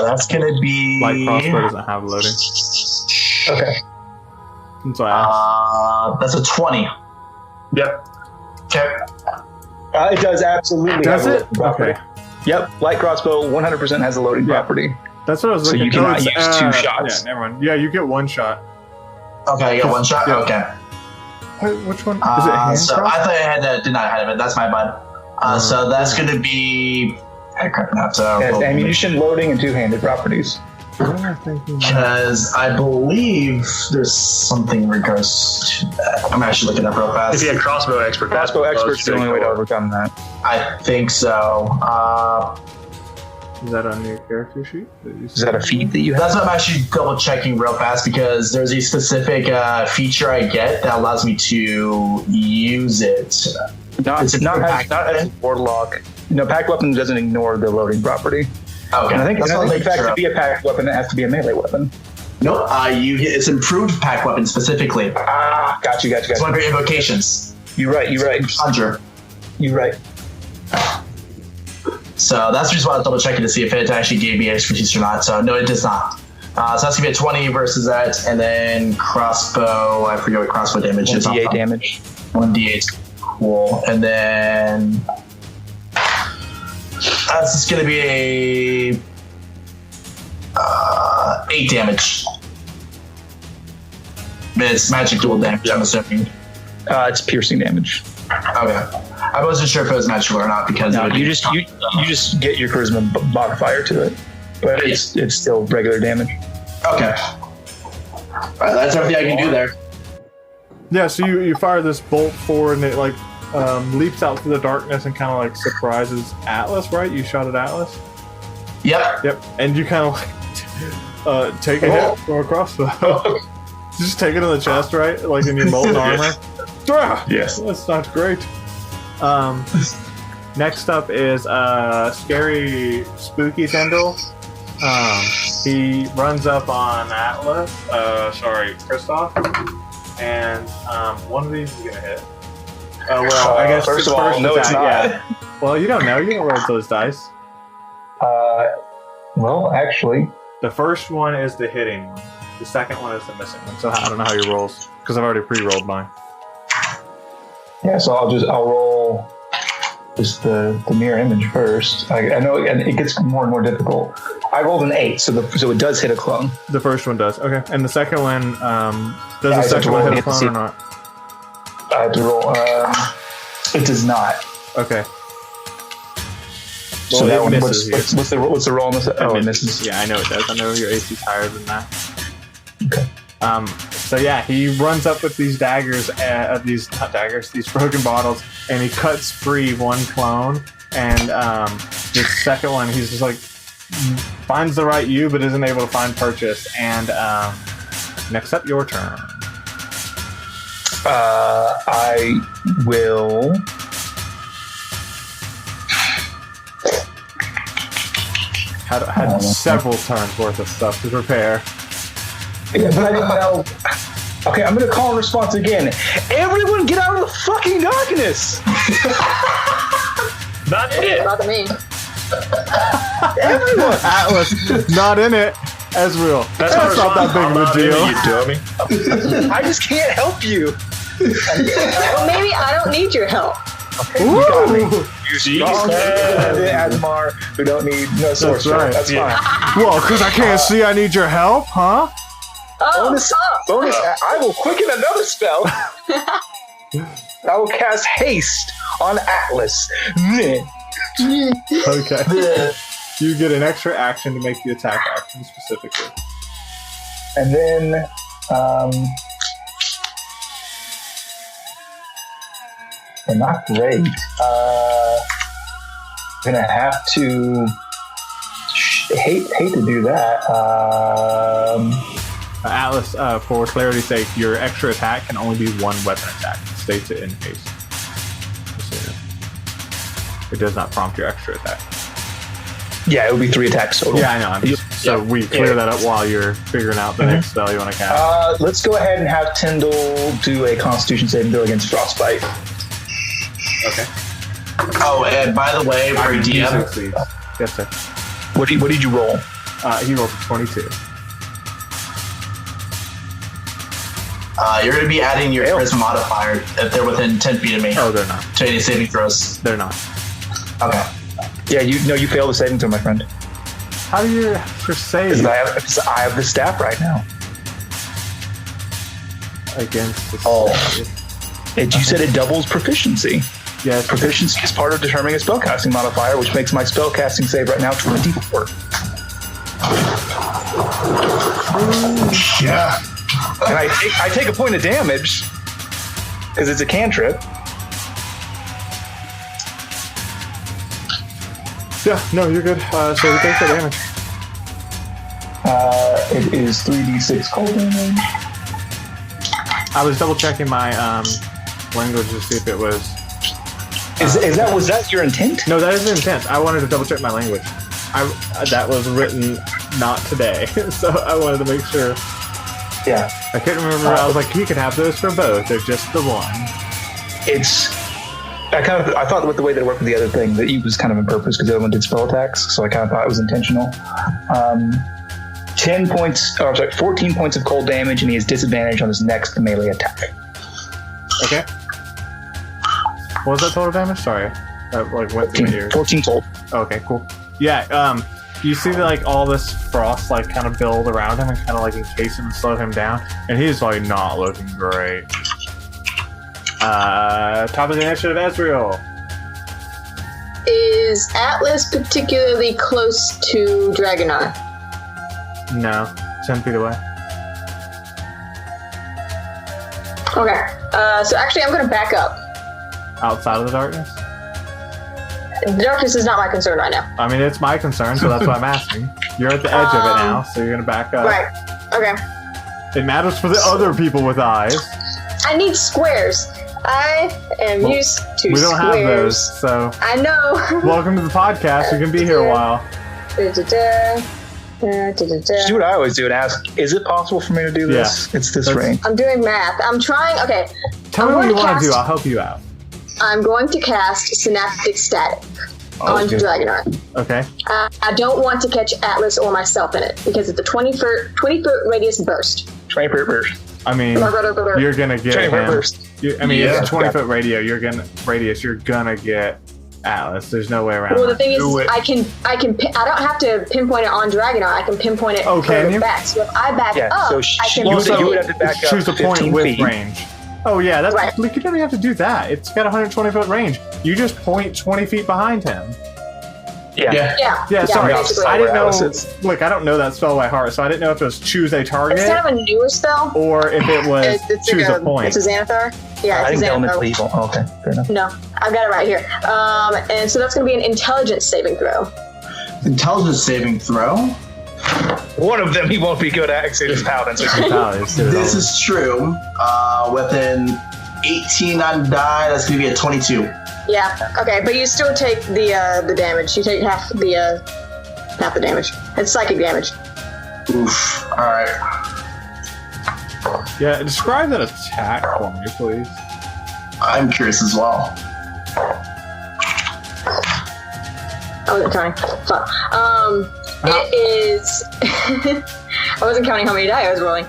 That's going to be... Light crossbow doesn't have loading. Okay. That's why I asked. That's a 20. Yep. Okay. It does absolutely. Does it? Okay. Yep, light crossbow 100% has a loading property. That's what I was looking for. So you cannot use 2 shots. Yeah, never mind. Yeah, you get 1 shot. Okay, you get 1 shot? Yeah. Okay. Wait, which one? Is it hand so cross? I thought I did not have it. That's my bad. So that's going to be... ammunition, loading, and 2-handed properties. Because I believe there's something in regards to that. I'm actually looking up real fast. If you had crossbow expert, crossbow expert's the only way to overcome that. I think so. Is that on your character sheet? Is that a feat that you have? That's what I'm actually double checking real fast because there's a specific feature I get that allows me to use it. Not as a warlock. No, packed weapon doesn't ignore the loading property. Okay. And I think in fact, to be a packed weapon, it has to be a melee weapon. Nope. It's improved packed weapon specifically. Got you. It's one of your invocations. You're right. Conjure. You're right. So that's just why I was double checking to see if it actually gave me expertise or not. So no, it does not. So that's gonna be a 20 versus that, and then crossbow. I forget what crossbow damage is. 1d8 damage. 1d8. Cool. And then that's just gonna be a 8 damage. It's magic dual damage. I'm assuming. It's piercing damage. Okay. I wasn't sure if it was magical or not because you just get your charisma modifier to it, but it's still regular damage. Okay. All right, that's everything I can do there. Yeah, so you fire this bolt forward and it like leaps out through the darkness and kind of like surprises Atlas, right? You shot at Atlas? Yep. And you kind of take a hit from a crossbow. Just take it in the chest, right? Like in your molten armor. Yes. That's not great. Next up is Scary Spooky Tendril. He runs up on Atlas, Kristoff, and one of these is gonna hit. Well, I guess first of all, no, it's not. Yeah. Well, you don't know. You don't roll those dice. Well, actually, the first one is the hitting one. The second one is the missing one. So I don't know how you rolls because I've already pre-rolled mine. Yeah, so I'll roll just the mirror image first. I know, and it gets more and more difficult. I rolled an 8, so it does hit a clone. The first one does. Okay, and the second one does the second one hit a clone or not? I have to roll. It does not. Okay. So Well, that it one, misses you. what's the roll on this? Oh, it misses. Yeah, I know it does. I know your AC's higher than that. Okay. So yeah, he runs up with these daggers, these broken bottles, and he cuts free one clone, and the second one, he's just like, finds the right you, but isn't able to find purchase, and next up, your turn. I will... Had several turns worth of stuff to prepare. Yeah, but I didn't know. Okay, I'm gonna call in response again. Everyone get out of the fucking darkness! Not it. Not to me. Everyone! Atlas, not in it. Ezreal, that's not that big of a deal. You dummy. I just can't help you. Well, maybe I don't need your help. You got me. You see? Asmar, who don't need no sorcerer. right. That's Yeah. fine. Well, because I can't see, I need your help, huh? Bonus, I will quicken another spell. I will cast haste on Atlas. Okay. You get an extra action to make the attack action specifically. And then, well, not great. Gonna have to hate to do that. Atlas, for clarity's sake, your extra attack can only be one weapon attack. It states it in haste. Just so you know. It does not prompt your extra attack. Yeah, it would be 3 attacks total. Yeah, I know. So we clear that up while you're figuring out the next spell you want to cast. Let's go ahead and have Tyndall do a Constitution saving throw against Frostbite. Okay. Oh, and by the way, for DM, succeeds. Yes, sir. What did you roll? He rolled a 22. you're going to be adding your charisma modifier if they're within 10 feet of me Oh, they're not. to any saving throws. They're not. Okay. Yeah, you failed the saving throw, my friend. How do you save Because I have the staff right now. against the You said it doubles proficiency. Yes. Proficiency is part of determining a spellcasting modifier, which makes my spellcasting save right now 24. Yeah. And I take a point of damage because it's a cantrip. Yeah, no, you're good. So you take the damage. It is 3d6 cold damage. I was double checking my language to see if it was. Was that your intent? No, that is the intent. I wanted to double check my language. That was written not today, so I wanted to make sure. Yeah. I couldn't remember. I was like, you could have those for both. They're just the one. I thought with the way that it worked with the other thing that it was kind of on purpose because the other one did spell attacks, so I kind of thought it was intentional. 14 points of cold damage, and he has disadvantage on his next melee attack. Okay. What was that total damage? Sorry. That went through my ears. 14 cold. Okay, cool. Yeah, you see that all this frost kind of build around him and kind of encase him and slow him down, and he's not looking great. Top of the initiative, Ezreal. Is Atlas particularly close to Draginar? No, 10 feet away. Okay, so actually I'm going to back up. Outside of the darkness? The darkness is not my concern right now. I mean, it's my concern, so that's why I'm asking. You're at the edge of it now, so you're going to back up. Right, okay. It matters for the other people with eyes. I need squares. I am used to We don't squares. have those, so I know. welcome to the podcast. You can be here a while. Just do what I always do and ask, is it possible for me to do this? Yeah. It's this range. I'm doing math. I'm trying. Okay. Tell me what you want to do. I'll help you out. I'm going to cast Synaptic Static on Draginar. Okay. I don't want to catch Atlas or myself in it because it's a 20-foot radius burst. 20-foot burst. I mean, you're gonna get 20-foot him. burst. It's a 20-foot radius. You're gonna get Atlas. There's no way around. Well, the thing is, Do it. I don't have to pinpoint it on Draginar. I can pinpoint it can further you? back. So if I back up, So I can. you would have to back up choose a point 15 with feet. range. Oh yeah, that's Right. like you don't even have to do that. It's got 120 foot range. You just point 20 feet behind him. Yeah. Yeah, sorry. basically. I didn't know. Alice, Look, I don't know that spell by heart, so I didn't know if it was choose a target It's kind of a newer spell. or if it was It's choose like a point. It's a Xanathar. Yeah, I it's think a elemental Xanathar. evil. Oh, okay, fair enough. No, I've got it right here. And so that's going to be an intelligence saving throw. Intelligence saving throw. One of them he won't be good at, except his paladins. This is true. With an 18 on die, that's going to be a 22. Yeah. Okay, but you still take the damage. You take half the damage. It's psychic damage. Oof. All right. Yeah, describe that attack for me, please. I'm curious as well. I wasn't counting. Fuck. It is. I wasn't counting how many die I was rolling.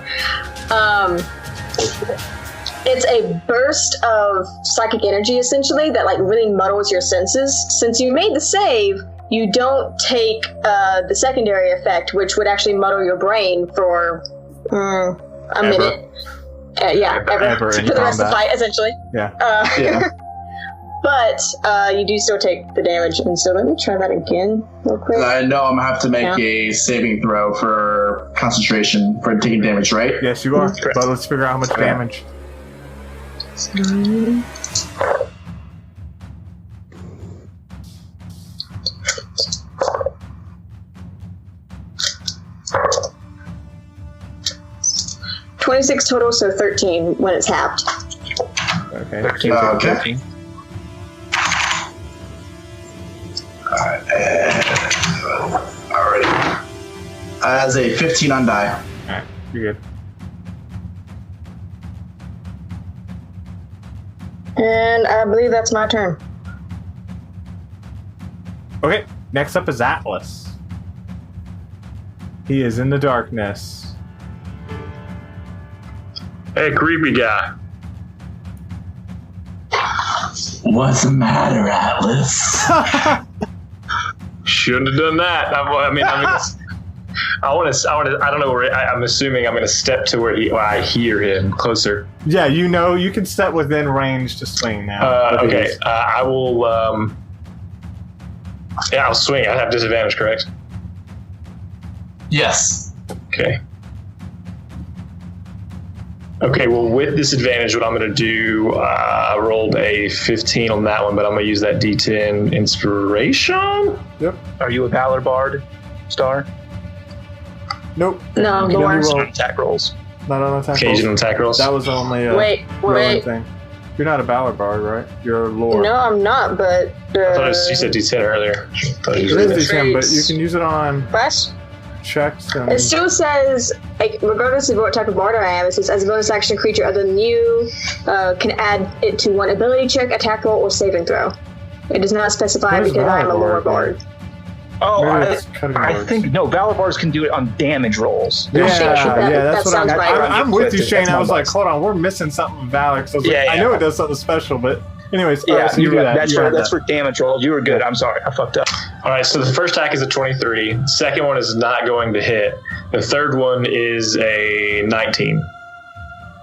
It's a burst of psychic energy, essentially, that like really muddles your senses. Since you made the save, you don't take the secondary effect, which would actually muddle your brain for a minute. Ever in for the rest of the combat. fight, essentially. Yeah. Yeah. But you do still take the damage, and so let me try that again real quick. I know I'm going to have to make a saving throw for concentration for taking damage, right? Yes, you are. But let's figure out how much damage. $26 total, so 13 when it's halved. Okay. 13, Okay. 13. Alrighty. As a 15 on die. Alright, you're good. And I believe that's my turn. Okay, next up is Atlas. He is in the darkness. Hey, creepy guy. What's the matter, Atlas? Shouldn't have done that. I don't know where. I'm assuming I'm going to step to where I hear him closer. Yeah, you know, you can step within range to swing now. with Okay, these. I will. I'll swing. I have disadvantage, correct? Yes. Okay. Okay, well, with disadvantage, what I'm going to do, I rolled a 15 on that one, but I'm going to use that D10 inspiration. Yep. Are you a Valor Bard, Star? Nope. No, You the can only worst. roll- Attack rolls. Not on attack rolls. Occasional attack rolls. That was only a Wait. rolling thing. You're not a Ballard Bard, right? You're a Lord. No, I'm not, but... I thought you said D10 earlier. I thought you It said is that. D10, but you can use it on Flash? checks and... It still says, like, regardless of what type of barter I am, it says, as a bonus action, a creature other than you can add it to one ability check, attack roll, or saving throw. It does not specify What is because I am a Valor lower Bard? bard. Oh, Maybe I it's cutting I words. think, no, Valor Bards can do it on damage rolls. Yeah, that that's what sounds I'm. right. I'm with you, Shane. That's I was my like, box. hold on, we're missing something with Valor. So I, was like, Yeah, I yeah. know it does something special, but anyways, Yeah, alright, so you do that. that's You for have that's that. for damage rolls. You were good. I'm sorry, I fucked up. All right, so the first attack is a 23. Second one is not going to hit. The third one is a 19.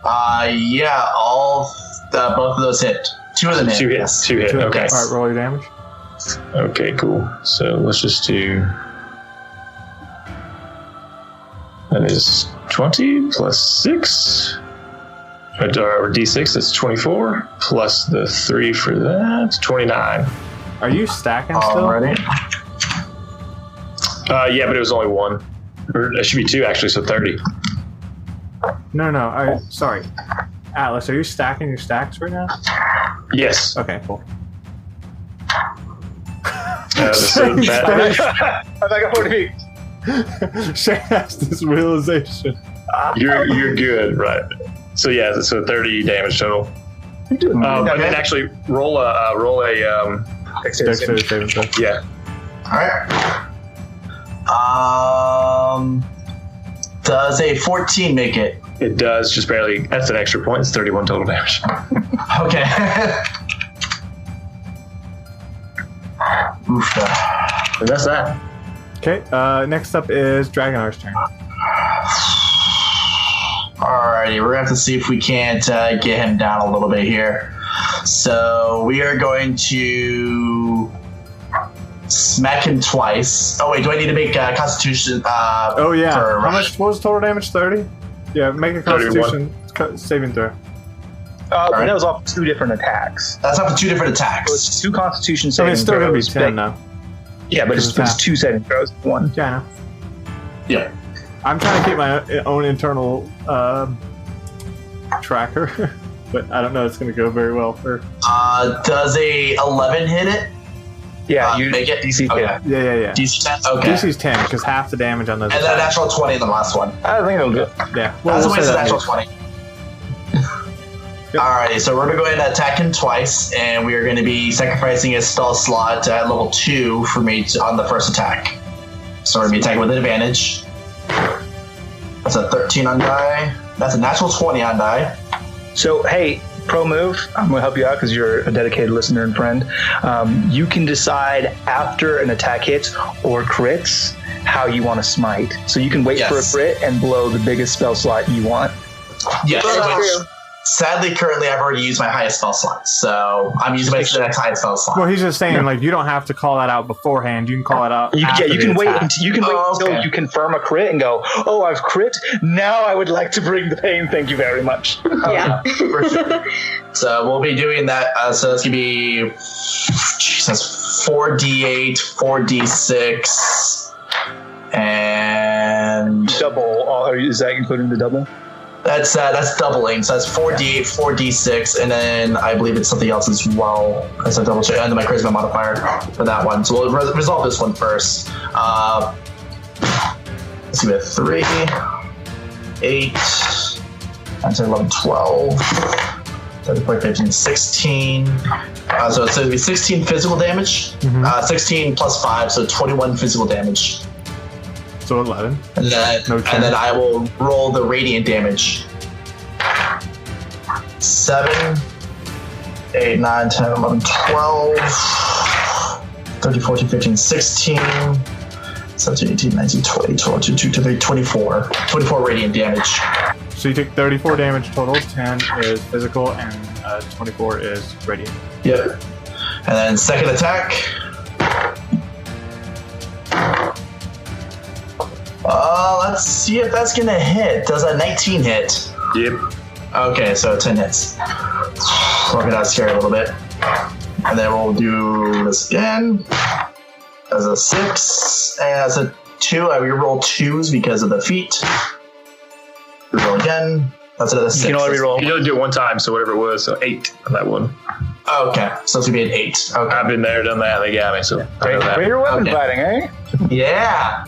Yeah, both of those hit. Two of them hit. Two hit. Yes. Two hit. All Okay. right, roll your damage. Okay, cool. So let's just do. That is 20 plus 6. Or D6, that's 24. Plus the 3 for that, 29. Are you stacking still? Alrighty. Yeah, but it was only 1. Or it should be 2, actually, so 30. No. Sorry, Atlas. Are you stacking your stacks right now? Yes. Okay, cool. So that, I think I want to be. Shane has this realization. you're good, right? So yeah, so 30 damage total. And then actually roll a Dexterity saving throw. yeah. Alright. Does a 14 make it? It does, just barely. That's an extra point. It's 31 total damage. Okay. Oof. And that's that. Okay. Next up is Draginar's turn. Alright. Alrighty, we're gonna have to see if we can't get him down a little bit here. So we are going to smack him twice. Oh wait, do I need to make a Constitution? Oh yeah. For How much? What was total damage? 30. Yeah, make a Constitution saving throw. That was off 2 different attacks. That's up to 2 different attacks. So it's 2 Constitution I saving mean, it's still gonna be throws. 10 now. Yeah, but it's 2 saving throws. 1. Yeah, I know. Yeah. I'm trying to keep my own internal tracker, but I don't know it's going to go very well for. Does a 11 hit it? Yeah, you make it DC 10. Okay. Yeah. DC 10. Okay. DC's 10 because half the damage on those. And then a natural 20 in the last one. I think it'll do. Yeah. That's we'll a say that natural later. 20. Alrighty, so we're going to go ahead and attack him twice, and we are going to be sacrificing his spell slot at level 2 for me on the first attack. So we're going to be attacking with advantage. That's a 13 on die. That's a natural 20 on die. So, hey, pro move, I'm going to help you out because you're a dedicated listener and friend. You can decide after an attack hits or crits how you want to smite. So you can wait for a crit and blow the biggest spell slot you want. Yes, That's which, true. sadly, currently I've already used my highest spell slot. So I'm using my next highest spell slot. Well, he's just saying, like, you don't have to call that out beforehand. You can call it out. You after can the wait. attack. You can wait until you confirm a crit and go, "Oh, I've crit. Now I would like to bring the pain. Thank you very much." Yeah. For sure. So we'll be doing that. So that's gonna be 4d8, 4d6, and Double. Is that including the double? that's doubling. So that's 4d8, 4d6, and then I believe it's something else as well. That's a double check, and then my charisma modifier for that one. So we'll resolve this one first. Let's see, we have 3, 8, 9, 10, 11, 12. 13, 15, 16. So it's going to be 16 physical damage. 16 plus 5, so 21 physical damage. So 11. And then I will roll the radiant damage. 7, 8, 9, 10, 11, 12, 13, 14, 15, 16, 17, 18, 19, 20, 22, 23, 24. 24 radiant damage. So you take 34 damage total. 10 is physical, and 24 is radiant. Yep. And then second attack. Let's see if that's gonna hit. Does a 19 hit? Yep. Okay, so 10 hits. Working out scary a little bit. And then we'll do this again. As a 6, and as a 2, I reroll 2s because of the feet. Reroll again. That's another 6. You can only reroll. You only do it one time, so whatever it was, so 8 on that one. Okay, so it's gonna be an 8. Okay. I've been there, done that, they got me, so I know that. Greater weapon Okay. fighting, eh? Yeah!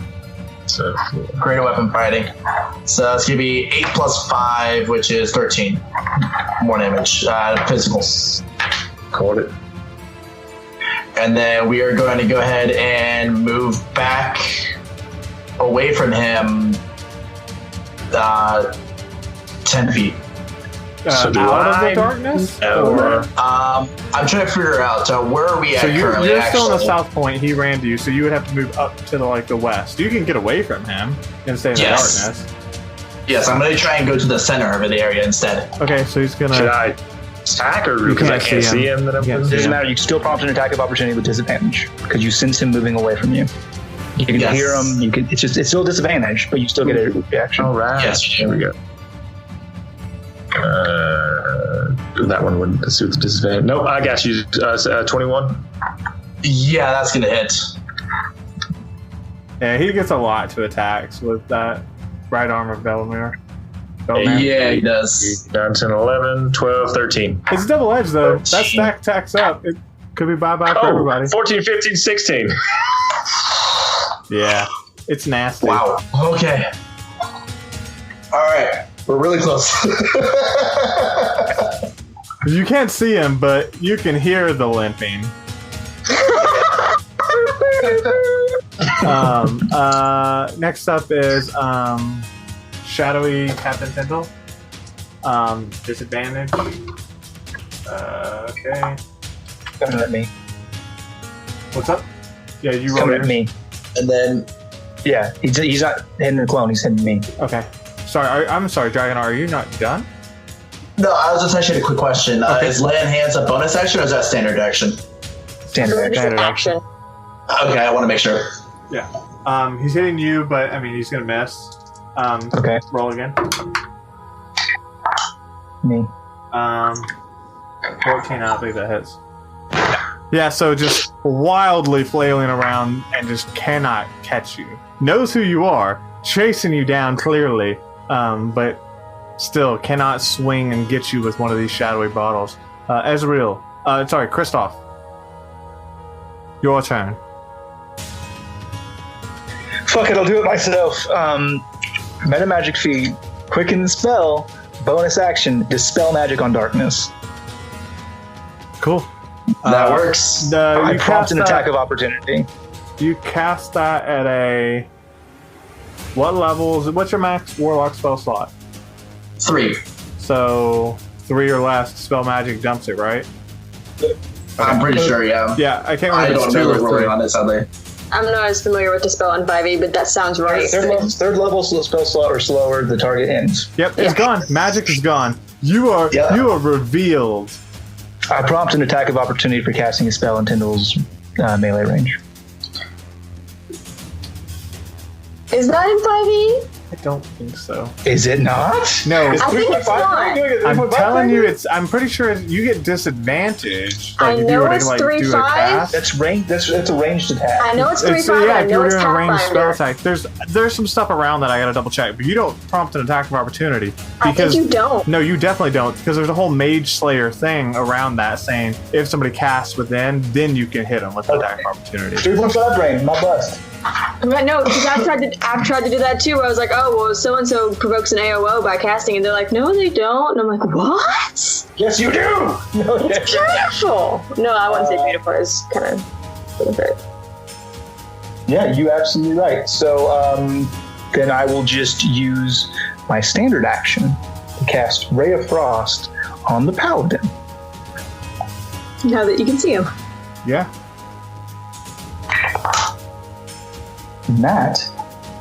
So, Greater weapon fighting. So it's gonna be 8 plus 5, which is 13. More damage. Physical. caught it. And then we are going to go ahead and move back away from him 10 feet. So do out of I- the darkness? Or- I'm trying to figure out where are we at So you're currently. still in the actually. south point. He ran to you, so you would have to move up to the west. You can get away from him and stay in the Yes. darkness. Yes, I'm going to try and go to the center of the area instead. Okay, so he's gonna. Should I attack or You because I can't can't see see him. him? That I'm You can't gonna see do? Doesn't matter. You can still prompt an attack of opportunity with disadvantage because you sense him moving away from you. You can Yes. hear him. You can. It's still disadvantage, but you still get a reaction. All right. Yes. Here we go. That one wouldn't suit the disadvantage. Nope, I got you. 21. Yeah, that's going to hit. Yeah, he gets a lot to attacks with that right arm of Belmere. Yeah, he does. 9, 10, 11, 12, 13. It's double edged though. That stack tacks up. It could be bye bye for everybody. 14, 15, 16. Yeah, it's nasty. Wow. Okay. All right. We're really close. You can't see him, but you can hear the limping. Next up is Shadowy Captain Tindall. Disadvantage. Okay. Coming at me. What's up? Yeah, you roll Coming yours. at me. And then Yeah, he's not hitting the clone. He's hitting me. Okay. sorry. I'm sorry, Draginar. Are you not done? No, I was just asking a quick question. Is lay on hands a bonus action or is that standard action? Standard action. Okay, I want to make sure. Yeah. He's hitting you, but I mean he's gonna miss. Okay. Roll again. Me. 14. I don't think that hits. Yeah. So just wildly flailing around and just cannot catch you. Knows who you are, chasing you down clearly, but still cannot swing and get you with one of these shadowy bottles. Ezreal. Sorry, Kristoff. Your turn. Fuck it, I'll do it myself. Meta magic feat, quicken the spell, bonus action, dispel magic on darkness. Cool. That works. I prompt an attack of opportunity. You cast that at a... What level is it? What's your max warlock spell slot? 3. So 3 or less, dispel magic dumps it, right? I'm pretty sure, yeah. Yeah, I can't I remember. don't if it's 2 know or the 3. rolling on it, sadly. I'm not as familiar with the spell on 5e, but that sounds right. Third level spell slot or slower, the target ends. Yep, it's gone. Magic is gone. You are revealed. I prompt an attack of opportunity for casting a spell in Tyndall's melee range. Is that in 5e? I don't think so. Is it not? No. I think it's not. I'm telling you, I'm pretty sure you get disadvantage. I if you know were it's to, like, 3-5. do a cast. That's range. That's a ranged attack. I know it's 3-5. Yeah, I if you know were it's doing a ranged spell Pathfinder. attack, there's some stuff around that I gotta double check, but you don't prompt an attack of opportunity. I think you don't. No, you definitely don't, because there's a whole Mage Slayer thing around that saying if somebody casts within, then you can hit them with attack of opportunity. 3.5 range, not blessed. But no, because I've tried to do that too. Where I was like, oh well, so and so provokes an AOO by casting, and they're like, no, they don't. And I'm like, what? Yes, you do. No, It's beautiful. No, I wouldn't say beautiful. It's kind of. Yeah, you absolutely right. So then I will just use my standard action to cast Ray of Frost on the Paladin. Now that you can see him. Yeah. And that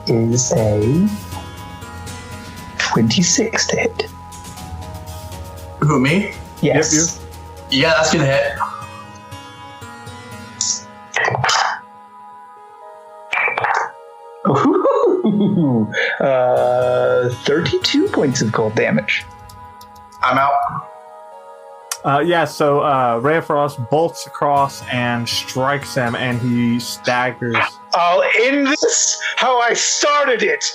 is a 26 to hit. Who, me? Yes. Yep, you. Yeah, that's gonna hit. Ooh, 32 points of cold damage. I'm out. So Ray of Frost bolts across and strikes him, and he staggers. I'll end this how I started it.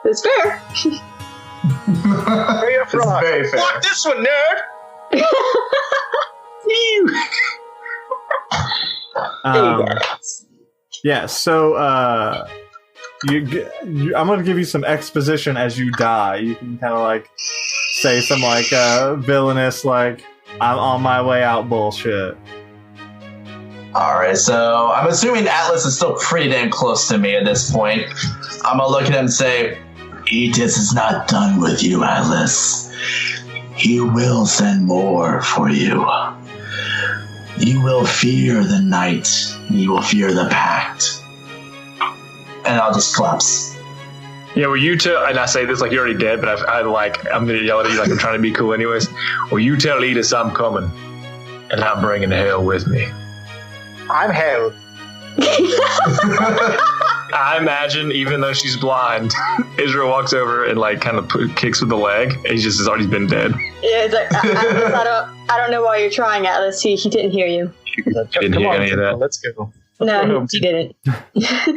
It's fair. Ray of It's Frost. very fair. Block this one, nerd. Yeah, so I'm going to give you some exposition as you die. You can kind of like say some like villainous, like, I'm on my way out bullshit. Alright, so I'm assuming Atlas is still pretty damn close to me at this point. I'm gonna look at him and say, Aegis is not done with you, Atlas. He will send more for you. You will fear the night, and you will fear the pact. And I'll just collapse. Yeah, well, you tell, and I say this like you're already dead, but I'm gonna yell at you like I'm trying to be cool anyways. Well, you tell Edis I'm coming, and I'm bringing hell with me. I'm hell. I imagine, even though she's blind, Israel walks over and like kind of kicks with the leg. And he's already been dead. Yeah, it's like I don't know why you're trying, Atlas. He didn't hear you. Didn't hear any of that. Let's go. No, he didn't.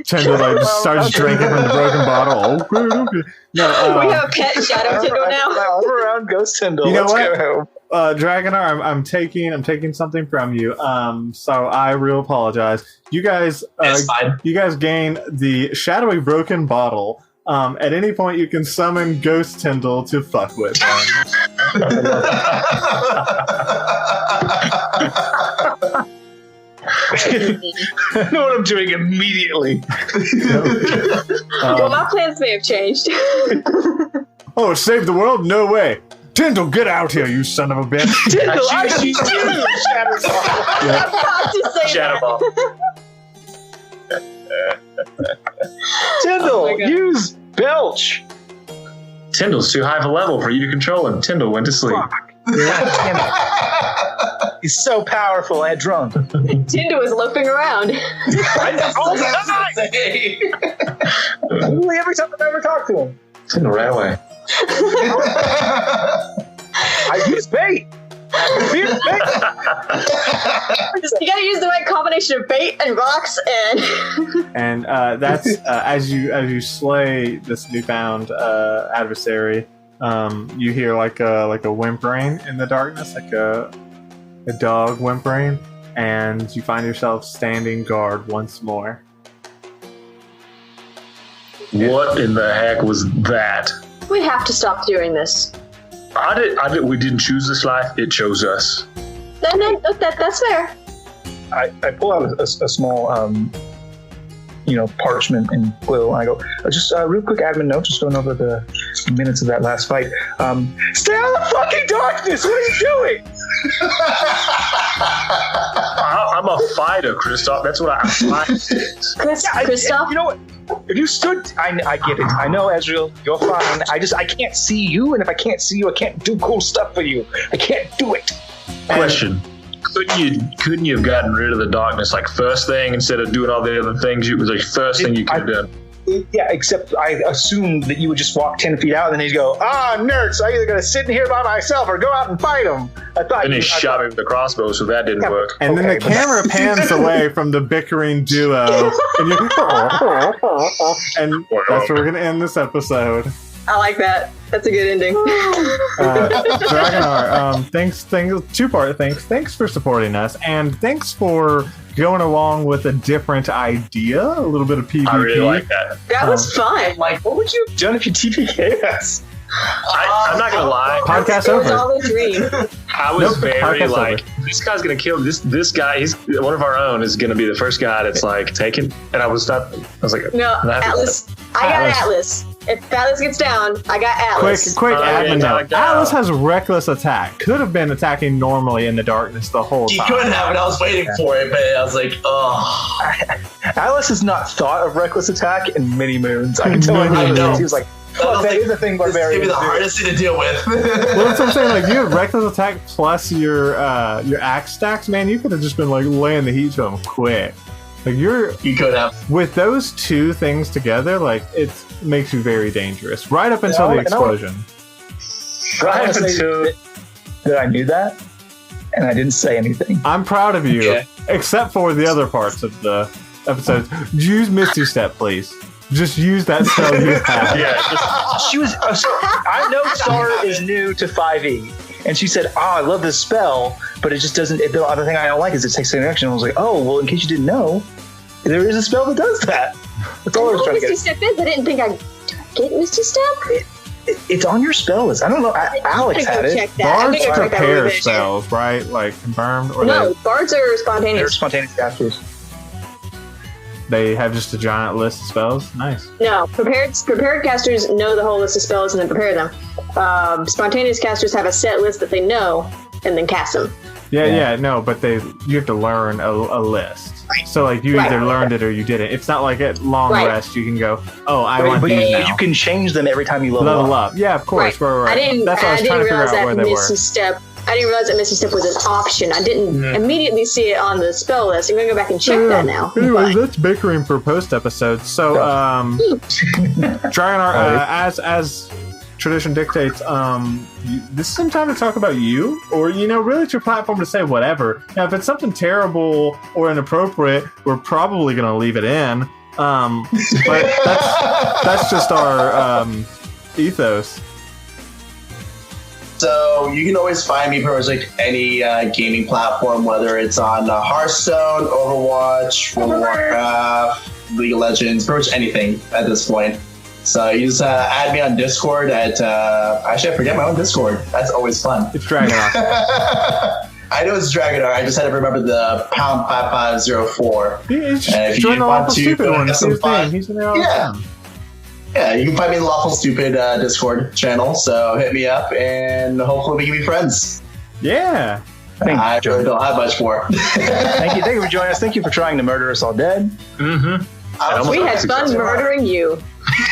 Tyndall like just starts drinking from the broken bottle. Okay. No, we have a pet Shadow Tyndall now. All around Ghost Tyndall. You know Let's what? go home. Draginar, I'm taking something from you. So I real apologize. You guys, It's fine. you guys gain the shadowy broken bottle. At any point, you can summon Ghost Tyndall to fuck with. I know what I'm doing immediately. Well, my plans may have changed. Oh, save the world? No way. Tyndall, get out here, you son of a bitch. Tyndall, I see you, Shadowball. I have to say Shadowball. Tyndall, Oh my God. use belch. Tyndall's too high of a level for you to control him. Tyndall went to sleep. Fuck. Damn it. He's so powerful and drunk. Tinder was loafing around. All the time! Literally every time I've ever talked to him. Tyndall ran away. I use bait. You gotta use the right combination of bait and rocks And that's as you slay this newfound adversary, you hear like a whimpering in the darkness, like a dog whimpering, and you find yourself standing guard once more. What in the heck was that? We have to stop doing this. We didn't choose this life. It chose us. That's fair. I pull out a small, parchment and quill, and I go, just a real quick admin note, just going over the minutes of that last fight. Stay out of the fucking darkness! What are you doing? I'm a fighter, Kristoff. That's what I'm. Kristoff? You know what? If you stood, I get it. I know, Ezreal, you're fine. I can't see you, and if I can't see you, I can't do cool stuff for you. I can't do it. Question. Couldn't you have gotten rid of the darkness like first thing instead of doing all the other things? It was like first thing you could have done. Yeah, except I assumed that you would just walk 10 feet out and then he'd go, nerds, I'm either going to sit in here by myself or go out and fight them. And he shot me with the crossbow, so that didn't work. And then the camera pans away from the bickering duo, and that's where we're going to end this episode. I like that. That's a good ending. Draginar, thanks, two-part thanks. Thanks for supporting us, and thanks for going along with a different idea, a little bit of PvP. I really like that. That was fun. Like, what would you have done if you TPK'd us? I'm not gonna lie. Podcast It was over. all a dream. I was very like, this guy's gonna kill this guy. He's one of our own. Is gonna be the first guy that's like taken. And I was like, No, Atlas. I got Atlas. If Atlas gets down, I got Atlas. Quick admin yeah, note. Atlas has reckless attack. Could have been attacking normally in the darkness the whole He time. could have, and I was waiting for it, but I was like, oh. Alice has not thought of reckless attack in many moons. I can tell him. I know. He was like, fuck, that is a thing This is barbarians gonna be the do. hardest thing to deal with. Well, that's what I'm saying. Like, you have reckless attack plus your axe stacks, man. You could have just been like laying the heat to them quick. Like You could have. Oh, with those two things together, like it makes you very dangerous. Right up until the explosion. I want to say that I knew that, and I didn't say anything. I'm proud of you, Yeah. except for the other parts of the episode. Use Misty Step, please. Just use that spell you have. yeah. She was. I know Star is new to 5e, and she said, I love this spell, but it just doesn't. The other thing I don't like is it takes an action. I was like, oh, well, in case you dn't know, there is a spell that does that. That's all I was trying to Misty get. Step is. I didn't think I'd get Misty Step. It's on your spell list. I don't know. Alex I'm had gonna go it. check that. I'm Bards gonna go check that prepare really bit. spells, right? Like confirmed, or No, bards are They're spontaneous. spontaneous casters. they have just a giant list of spells. Nice. No, prepared casters know the whole list of spells and then prepare them. Spontaneous casters have a set list that they know and then cast them. Yeah, no, but you have to learn a list. So like you either learned it or you didn't. It's not like at long rest you can go, oh, I want But these now. you can change them every time you level up. Yeah, of course. Right. I didn't. That's what I was trying to figure realize out where that they Misty were. Step. I didn't realize that Misty Step was an option. I didn't immediately see it on the spell list. I'm gonna go back and check that now. Anyways, that's bickering for post episode. So, Draginar, as tradition dictates, this is some time to talk about you, or really it's your platform to say whatever. Now, if it's something terrible or inappropriate, we're probably going to leave it in. But that's just our ethos. So you can always find me pretty much like any gaming platform, whether it's on Hearthstone, Overwatch, World of Warcraft, League of Legends, pretty much anything at this point. So you just add me on Discord at actually I forget my own Discord. That's always fun. It's Draginar. I know it's Draginar. I just had to remember the #5504. He's join the Lawful Stupid one. It's his name. He's in there all the time. Yeah, you can find me in the Lawful Stupid Discord channel, so hit me up, and hopefully we can be friends. Yeah. I really don't have much more. Thank you for joining us. Thank you for trying to murder us all dead. Mm-hmm. We had fun murdering you.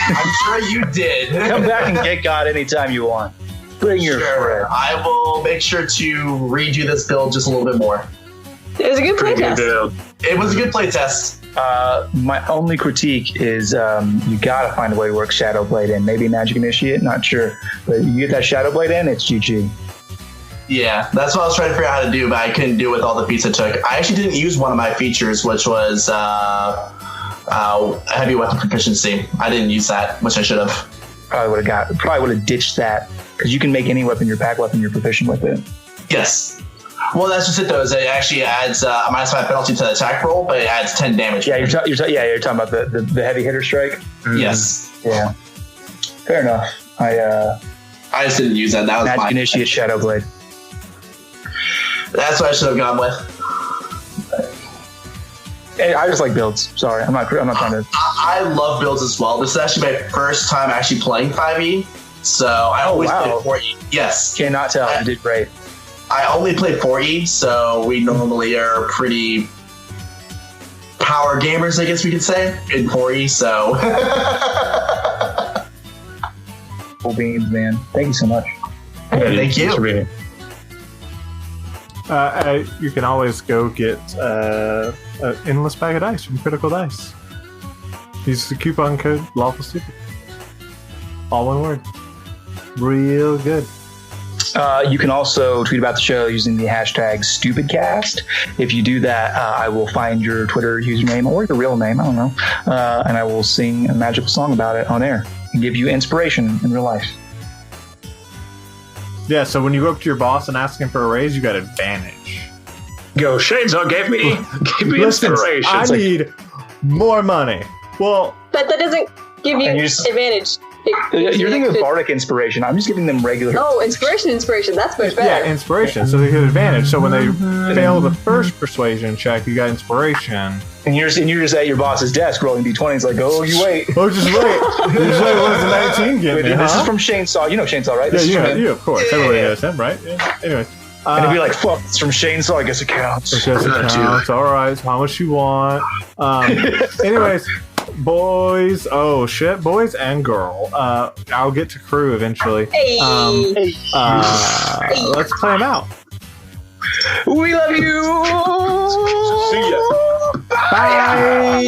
I'm sure you did. Come back and get God anytime you want. Bring your friend. I will make sure to redo this build just a little bit more. It was a good playtest. It was a good playtest. My only critique is you gotta find a way to work Shadowblade in. Maybe Magic Initiate, not sure. But you get that Shadowblade in, it's GG. Yeah, that's what I was trying to figure out how to do, but I couldn't do it with all the feats it took. I actually didn't use one of my features, which was heavy weapon proficiency. I didn't use that, which I should have. Probably would have ditched that because you can make any weapon your pack weapon. You're proficient with it. Yes. Well, that's just it though. Is it actually adds a -5 penalty to the attack roll, but it adds 10 damage. Yeah, you're talking about the heavy hitter strike. Yes. Yeah. Fair enough. I just didn't use that. That was Magic mine. Initiate Shadowblade. That's what I should have gone with. I just like builds. Sorry, I'm not trying to. I love builds as well. This is actually my first time actually playing 5e, so I always play 4e. Yes. Cannot tell. You did great. I only play 4e, so we normally are pretty power gamers, I guess we could say, in 4e. So. Cool beans, man. Thank you so much. Thank you. You can always go get an endless bag of dice from Critical Dice. Use the coupon code Lawful Stupid. All one word. Real good. You can also tweet about the show using the hashtag StupidCast. If you do that, I will find your Twitter username or your real name, I don't know, and I will sing a magical song about it on air and give you inspiration in real life. Yeah, so when you go up to your boss and ask him for a raise, you got advantage. Go, Shainsaw gave me inspiration. I need more money. Well, But that doesn't give you advantage. You're thinking of bardic inspiration. I'm just giving them regular. Oh, inspiration. That's much better. yeah, inspiration. So they get advantage. So when they fail the first persuasion check, you got inspiration. And you're just at your boss's desk rolling d20s like, oh, you wait. Oh, just wait. Just wait. What does the 19 get me? This is from Shainsaw. You know Shainsaw, right? Yeah, of course. Everybody knows him, right? Yeah. Anyways. And it'd be like, fuck, it's from Shainsaw. I guess it counts. All right. How much you want? Anyways. Boys and girl. I'll get to crew eventually. Let's play them out. We love you. See ya. Bye.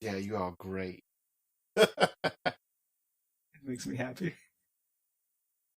Yeah, you are great. It makes me happy.